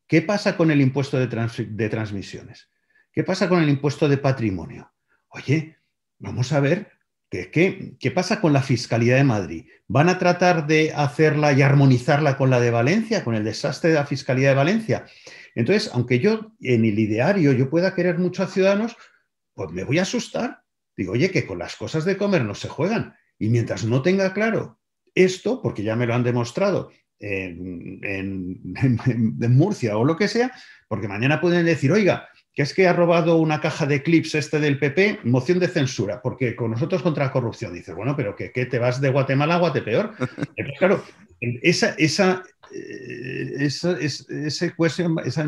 ¿qué pasa con el impuesto de transmisiones? ¿Qué pasa con el impuesto de patrimonio? Oye, vamos a ver, ¿qué pasa con la Fiscalía de Madrid? ¿Van a tratar de hacerla y armonizarla con la de Valencia, con el desastre de la Fiscalía de Valencia? Entonces, aunque yo en el ideario yo pueda querer mucho a Ciudadanos, pues me voy a asustar. Digo, oye, que con las cosas de comer no se juegan. Y mientras no tenga claro esto, porque ya me lo han demostrado en Murcia o lo que sea, porque mañana pueden decir, oiga, que es que ha robado una caja de clips del PP, moción de censura, porque con nosotros contra la corrupción. Dices, bueno, pero ¿qué te vas de Guatemala a Guatepeor? Claro, esa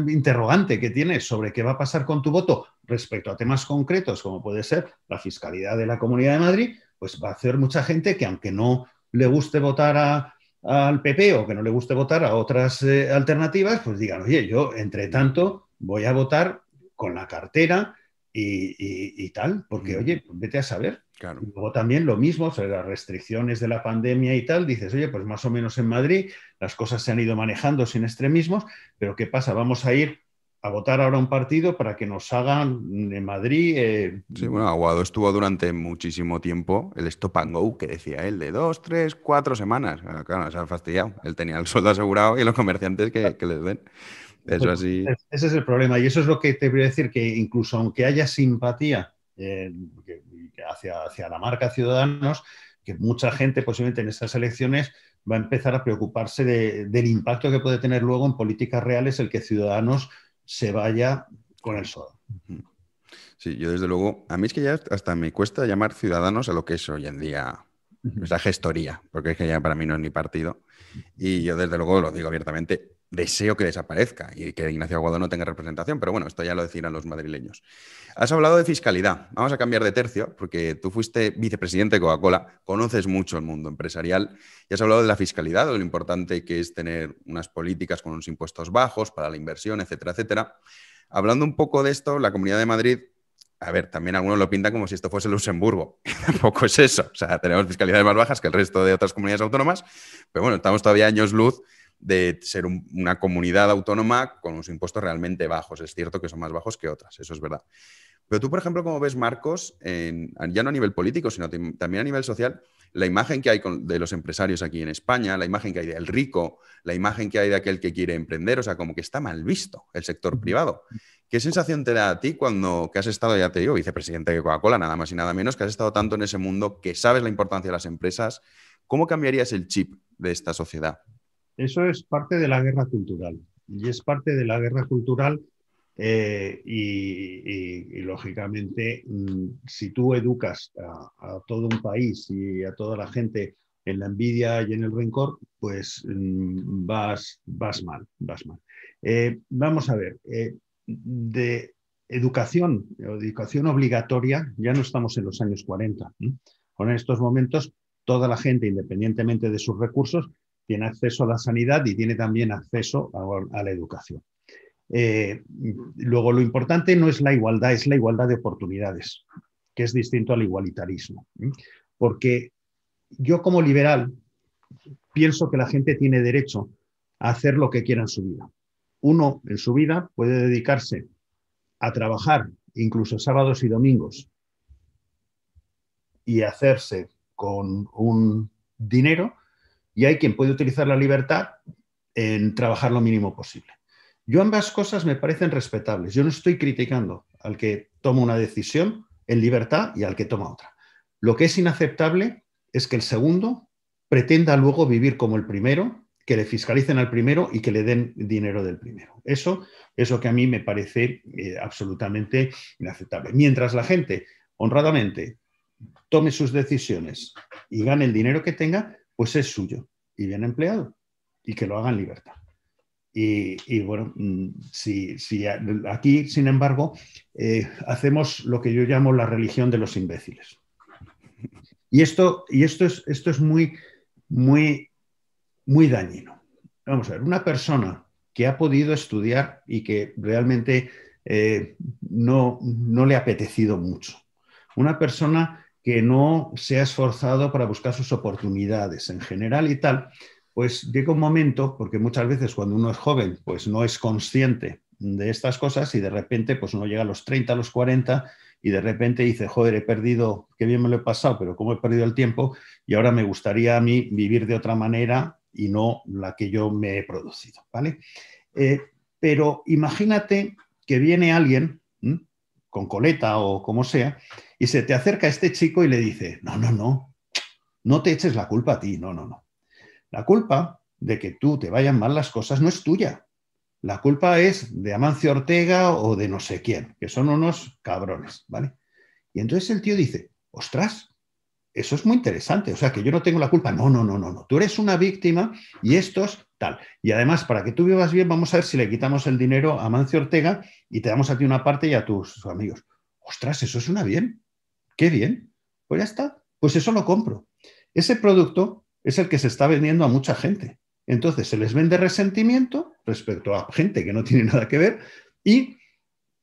interrogante que tienes sobre qué va a pasar con tu voto respecto a temas concretos, como puede ser la fiscalidad de la Comunidad de Madrid, pues va a hacer mucha gente que, aunque no le guste votar al PP o que no le guste votar a otras alternativas, pues digan, oye, yo entre tanto voy a votar con la cartera y tal, porque oye, vete a saber. Claro. Y luego también lo mismo sobre las restricciones de la pandemia y tal, dices, oye, pues más o menos en Madrid las cosas se han ido manejando sin extremismos, pero ¿qué pasa? Vamos a ir a votar ahora un partido para que nos hagan en Madrid... Sí, bueno, Aguado estuvo durante muchísimo tiempo el stop and go, que decía él, de 2, 3, 4 semanas. Claro, se ha fastidiado. Él tenía el sueldo asegurado y los comerciantes que les den. Eso así... Ese es el problema, y eso es lo que te voy a decir, que incluso aunque haya simpatía hacia la marca Ciudadanos, que mucha gente posiblemente en estas elecciones va a empezar a preocuparse del impacto que puede tener luego en políticas reales el que Ciudadanos se vaya con el PSOE. Sí, yo desde luego, a mí es que ya hasta me cuesta llamar Ciudadanos a lo que es hoy en día esa gestoría, porque es que ya para mí no es ni partido. Y yo desde luego lo digo abiertamente, deseo que desaparezca y que Ignacio Aguado no tenga representación, pero bueno, esto ya lo decidirán los madrileños. Has hablado de fiscalidad. Vamos a cambiar de tercio, porque tú fuiste vicepresidente de Coca-Cola, conoces mucho el mundo empresarial y has hablado de la fiscalidad, de lo importante que es tener unas políticas con unos impuestos bajos para la inversión, etcétera, etcétera. Hablando un poco de esto, la Comunidad de Madrid, a ver, también algunos lo pintan como si esto fuese Luxemburgo. Tampoco es eso. O sea, tenemos fiscalidades más bajas que el resto de otras comunidades autónomas, pero bueno, estamos todavía años luz de ser una comunidad autónoma con unos impuestos realmente bajos. Es cierto que son más bajos que otras, eso es verdad. Pero tú, por ejemplo, ¿cómo ves, Marcos, ya no a nivel político, sino también a nivel social, la imagen que hay de los empresarios aquí en España, la imagen que hay del rico, la imagen que hay de aquel que quiere emprender? O sea, como que está mal visto el sector privado. ¿Qué sensación te da a ti cuando que has estado, ya te digo, vicepresidente de Coca-Cola, nada más y nada menos, que has estado tanto en ese mundo, que sabes la importancia de las empresas? ¿Cómo cambiarías el chip de esta sociedad? Eso es parte de la guerra cultural. Y es parte de la guerra cultural y lógicamente, si tú educas a todo un país y a toda la gente en la envidia y en el rencor, pues vas mal. Vamos a ver, de educación obligatoria, ya no estamos en los años 40. Ahora en estos momentos toda la gente, independientemente de sus recursos, tiene acceso a la sanidad y tiene también acceso a la educación. Luego lo importante no es la igualdad, es la igualdad de oportunidades, que es distinto al igualitarismo. Porque yo como liberal pienso que la gente tiene derecho a hacer lo que quiera en su vida. Uno en su vida puede dedicarse a trabajar incluso sábados y domingos y hacerse con un dinero, y hay quien puede utilizar la libertad en trabajar lo mínimo posible. Yo ambas cosas me parecen respetables. Yo no estoy criticando al que toma una decisión en libertad y al que toma otra. Lo que es inaceptable es que el segundo pretenda luego vivir como el primero, que le fiscalicen al primero y que le den dinero del primero. Eso que a mí me parece absolutamente inaceptable. Mientras la gente honradamente tome sus decisiones y gane el dinero que tenga, pues es suyo y bien empleado, y que lo haga en libertad. Y bueno, si aquí, sin embargo, hacemos lo que yo llamo la religión de los imbéciles. Y esto es muy, muy, muy dañino. Vamos a ver, una persona que ha podido estudiar y que realmente no le ha apetecido mucho. Una persona que no se ha esforzado para buscar sus oportunidades en general y tal, pues llega un momento, porque muchas veces cuando uno es joven, pues no es consciente de estas cosas y de repente pues uno llega a los 30, a los 40 y de repente dice, joder, he perdido, qué bien me lo he pasado, pero cómo he perdido el tiempo y ahora me gustaría a mí vivir de otra manera y no la que yo me he producido, ¿vale? Pero imagínate que viene alguien con coleta o como sea y se te acerca a este chico y le dice, no te eches la culpa a ti, no. La culpa de que tú te vayan mal las cosas no es tuya. La culpa es de Amancio Ortega o de no sé quién, que son unos cabrones, ¿vale? Y entonces el tío dice, ostras, eso es muy interesante, o sea, que yo no tengo la culpa. No, tú eres una víctima y estos tal. Y además, para que tú vivas bien, vamos a ver si le quitamos el dinero a Amancio Ortega y te damos a ti una parte y a tus amigos. Ostras, eso suena bien. Qué bien. Pues ya está. Pues eso lo compro. Ese producto es el que se está vendiendo a mucha gente. Entonces se les vende resentimiento respecto a gente que no tiene nada que ver y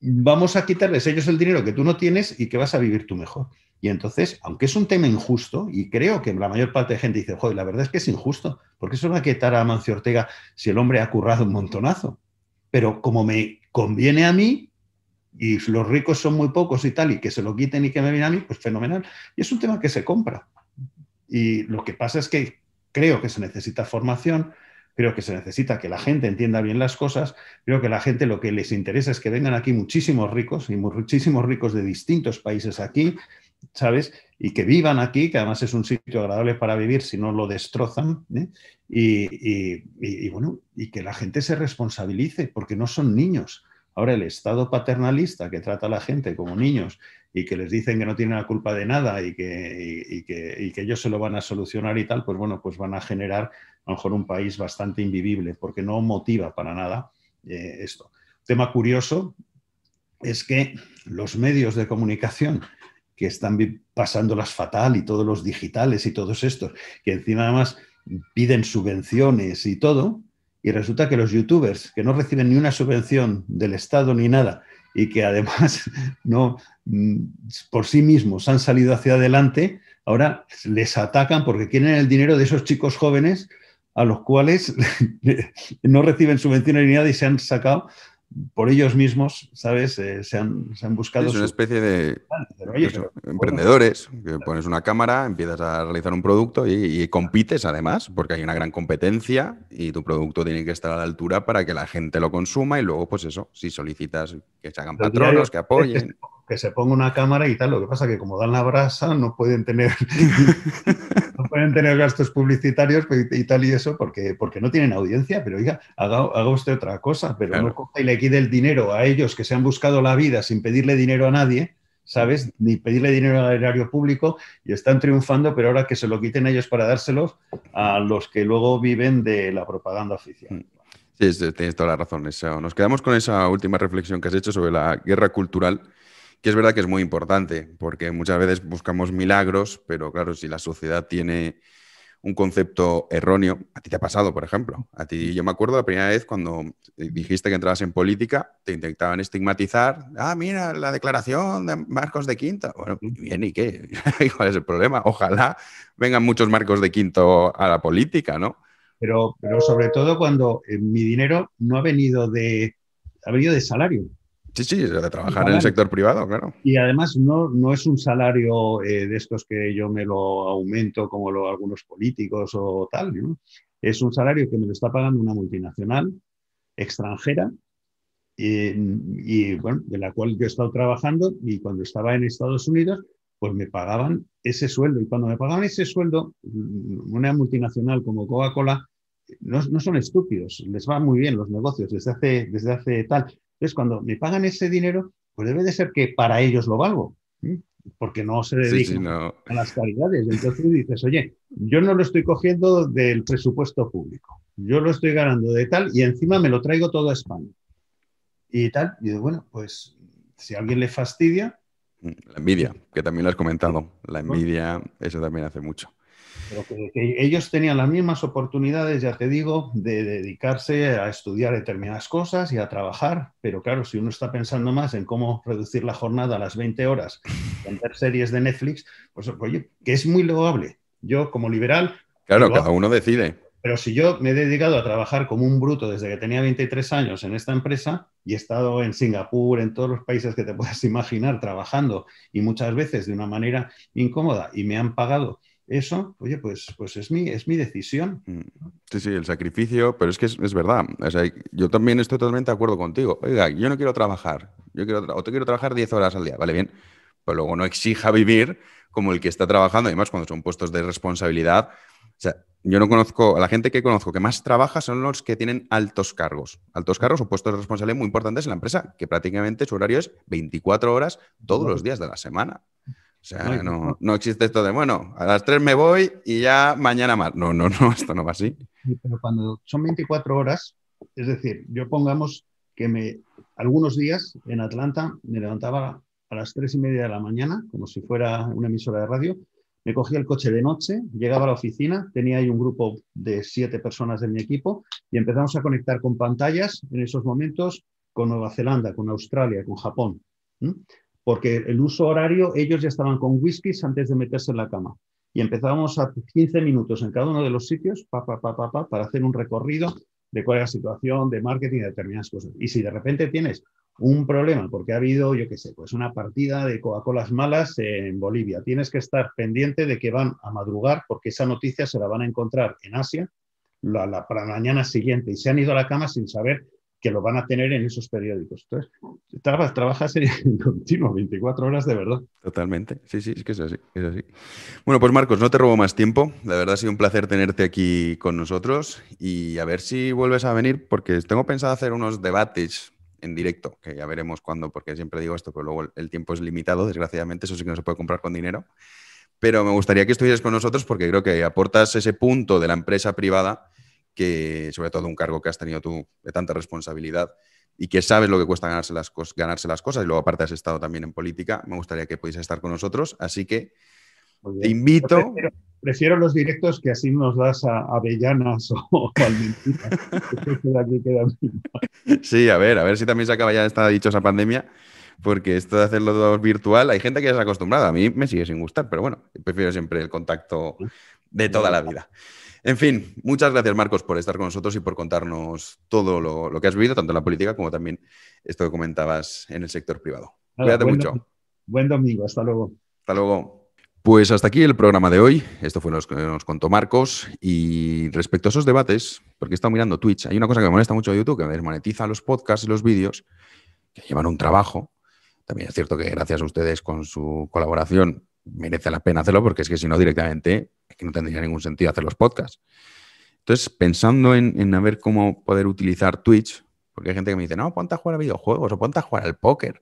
vamos a quitarles ellos el dinero que tú no tienes y que vas a vivir tú mejor. Y entonces, aunque es un tema injusto, y creo que la mayor parte de gente dice, joder, la verdad es que es injusto, porque eso va a quitar a Amancio Ortega si el hombre ha currado un montonazo. Pero como me conviene a mí, y los ricos son muy pocos y tal, y que se lo quiten y que me vienen a mí, pues fenomenal. Y es un tema que se compra. Y lo que pasa es que creo que se necesita formación, creo que se necesita que la gente entienda bien las cosas, creo que la gente lo que les interesa es que vengan aquí muchísimos ricos y muchísimos ricos de distintos países aquí, ¿sabes? Y que vivan aquí, que además es un sitio agradable para vivir si no lo destrozan, ¿eh? Y bueno, y que la gente se responsabilice, porque no son niños. Ahora el Estado paternalista que trata a la gente como niños y que les dicen que no tienen la culpa de nada y que ellos se lo van a solucionar y tal, pues bueno, pues van a generar a lo mejor un país bastante invivible porque no motiva para nada esto. Tema curioso es que los medios de comunicación que están pasándolas fatal y todos los digitales y todos estos, que encima además piden subvenciones y todo, y resulta que los youtubers que no reciben ni una subvención del Estado ni nada y que además no por sí mismos han salido hacia adelante, ahora les atacan porque quieren el dinero de esos chicos jóvenes a los cuales no reciben subvenciones ni nada y se han sacado por ellos mismos, ¿sabes? Se han buscado... Es una especie de emprendedores, que pones una cámara, empiezas a realizar un producto y compites además, porque hay una gran competencia y tu producto tiene que estar a la altura para que la gente lo consuma y luego, pues eso, si solicitas que se hagan patronos, que apoyen... Que se ponga una cámara y tal, lo que pasa que como dan la brasa no pueden tener... no pueden tener gastos publicitarios y tal y eso porque no tienen audiencia, pero oiga, haga usted otra cosa, pero claro. No coja y le quite el dinero a ellos que se han buscado la vida sin pedirle dinero a nadie, ¿sabes? Ni pedirle dinero al erario público, y están triunfando, pero ahora que se lo quiten ellos para dárselos a los que luego viven de la propaganda oficial. Sí, tienes toda la razón. Nos quedamos con esa última reflexión que has hecho sobre la guerra cultural, que es verdad que es muy importante, porque muchas veces buscamos milagros, pero claro, si la sociedad tiene un concepto erróneo, a ti te ha pasado, por ejemplo. A ti, yo me acuerdo la primera vez cuando dijiste que entrabas en política, te intentaban estigmatizar. Mira, la declaración de Marcos de Quinto. Bueno, bien, ¿y qué? ¿Cuál es el problema? Ojalá vengan muchos Marcos de Quinto a la política, ¿no? Pero sobre todo cuando mi dinero no ha venido de salario. Sí, de trabajar en el sector privado, claro. Y además no es un salario de estos que yo me lo aumento como algunos políticos o tal, ¿no? Es un salario que me lo está pagando una multinacional extranjera y bueno, de la cual yo he estado trabajando, y cuando estaba en Estados Unidos, pues me pagaban ese sueldo. Y cuando me pagaban ese sueldo, una multinacional como Coca-Cola, no son estúpidos, les va muy bien los negocios desde hace tal. Entonces, cuando me pagan ese dinero, pues debe de ser que para ellos lo valgo, porque no se dedican a las caridades. Entonces dices, oye, yo no lo estoy cogiendo del presupuesto público, yo lo estoy ganando de tal, y encima me lo traigo todo a España. Y tal, y digo, bueno, pues si a alguien le fastidia... La envidia, que también lo has comentado. La envidia, eso también hace mucho. Pero que ellos tenían las mismas oportunidades, ya te digo, de dedicarse a estudiar determinadas cosas y a trabajar. Pero claro, si uno está pensando más en cómo reducir la jornada a las 20 horas, en ver series de Netflix, pues oye, que es muy loable. Yo, como liberal... Claro, cada uno decide. Pero si yo me he dedicado a trabajar como un bruto desde que tenía 23 años en esta empresa, y he estado en Singapur, en todos los países que te puedas imaginar, trabajando, y muchas veces de una manera incómoda, y me han pagado eso, oye, pues es mi decisión. Sí, el sacrificio, pero es que es verdad. O sea, yo también estoy totalmente de acuerdo contigo. Oiga, yo no quiero trabajar, o te quiero trabajar 10 horas al día, vale, bien, pero luego no exija vivir como el que está trabajando, además cuando son puestos de responsabilidad. O sea, yo no conozco, a la gente que conozco que más trabaja son los que tienen altos cargos o puestos de responsabilidad muy importantes en la empresa, que prácticamente su horario es 24 horas todos los días de la semana. O sea, no existe esto de, bueno, a las 3 me voy y ya mañana más. No, esto no va así. Pero cuando son 24 horas, es decir, yo pongamos que algunos días en Atlanta me levantaba a las 3:30 de la mañana, como si fuera una emisora de radio, me cogía el coche de noche, llegaba a la oficina, tenía ahí un grupo de 7 personas de mi equipo y empezamos a conectar con pantallas en esos momentos con Nueva Zelanda, con Australia, con Japón. Porque el uso horario, ellos ya estaban con whiskies antes de meterse en la cama. Y empezábamos a 15 minutos en cada uno de los sitios para hacer un recorrido de cuál es la situación de marketing de determinadas cosas. Y si de repente tienes un problema porque ha habido, yo qué sé, pues una partida de Coca-Colas malas en Bolivia, tienes que estar pendiente de que van a madrugar porque esa noticia se la van a encontrar en Asia para la mañana siguiente, y se han ido a la cama sin saber que lo van a tener en esos periódicos. Entonces, trabajas en continuo, 24 horas de verdad. Totalmente. Sí, es que es así. Bueno, pues Marcos, no te robo más tiempo. La verdad ha sido un placer tenerte aquí con nosotros y a ver si vuelves a venir, porque tengo pensado hacer unos debates en directo, que ya veremos cuándo, porque siempre digo esto, pero luego el tiempo es limitado, desgraciadamente, eso sí que no se puede comprar con dinero. Pero me gustaría que estuvieras con nosotros porque creo que aportas ese punto de la empresa privada, que sobre todo un cargo que has tenido tú de tanta responsabilidad y que sabes lo que cuesta ganarse las cosas, y luego aparte has estado también en política, me gustaría que pudieses estar con nosotros, así que te invito... Prefiero los directos, que así nos das a avellanas o almendritas. Sí, a ver si también se acaba ya esta dichosa pandemia, porque esto de hacerlo todo virtual, hay gente que ya se ha acostumbrado, a mí me sigue sin gustar, pero bueno, prefiero siempre el contacto de toda la vida. En fin, muchas gracias, Marcos, por estar con nosotros y por contarnos todo lo que has vivido, tanto en la política como también esto que comentabas en el sector privado. Cuídate mucho. Buen domingo, hasta luego. Hasta luego. Pues hasta aquí el programa de hoy. Esto fue lo que nos contó Marcos. Y respecto a esos debates, porque he estado mirando Twitch, hay una cosa que me molesta mucho de YouTube, que me desmonetiza los podcasts y los vídeos, que llevan un trabajo. También es cierto que gracias a ustedes con su colaboración merece la pena hacerlo, porque es que si no directamente es que no tendría ningún sentido hacer los podcasts. Entonces, pensando en a ver cómo poder utilizar Twitch, porque hay gente que me dice, no, ponte a jugar a videojuegos o ponte a jugar al póker.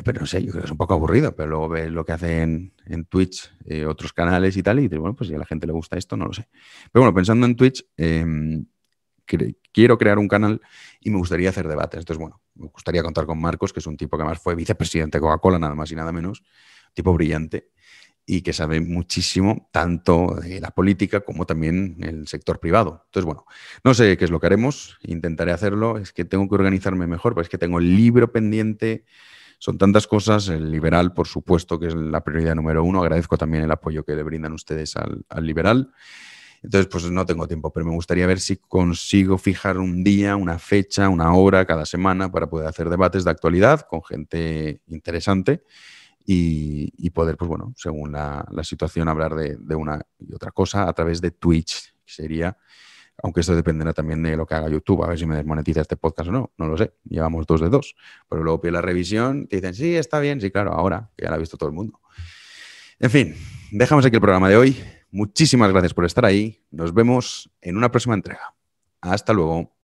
Pero no sé, yo creo que es un poco aburrido, pero luego ves lo que hacen en Twitch otros canales y tal, y dices, bueno, pues si a la gente le gusta esto, no lo sé. Pero bueno, pensando en Twitch, quiero crear un canal y me gustaría hacer debates. Entonces, bueno, me gustaría contar con Marcos, que es un tipo que además fue vicepresidente de Coca-Cola, nada más y nada menos, tipo brillante y que sabe muchísimo tanto de la política como también el sector privado. Entonces, bueno, no sé qué es lo que haremos, intentaré hacerlo, es que tengo que organizarme mejor, pues es que tengo el libro pendiente. Son tantas cosas, el Liberal, por supuesto, que es la prioridad número 1. Agradezco también el apoyo que le brindan ustedes al Liberal. Entonces, pues no tengo tiempo, pero me gustaría ver si consigo fijar un día, una fecha, una hora cada semana para poder hacer debates de actualidad con gente interesante y poder, pues bueno, según la situación, hablar de una y otra cosa a través de Twitch, que sería... Aunque esto dependerá también de lo que haga YouTube, a ver si me desmonetiza este podcast o no, no lo sé, llevamos 2 de 2. Pero luego pide la revisión, te dicen, sí, está bien, sí, claro, ahora, que ya lo ha visto todo el mundo. En fin, dejamos aquí el programa de hoy. Muchísimas gracias por estar ahí. Nos vemos en una próxima entrega. Hasta luego.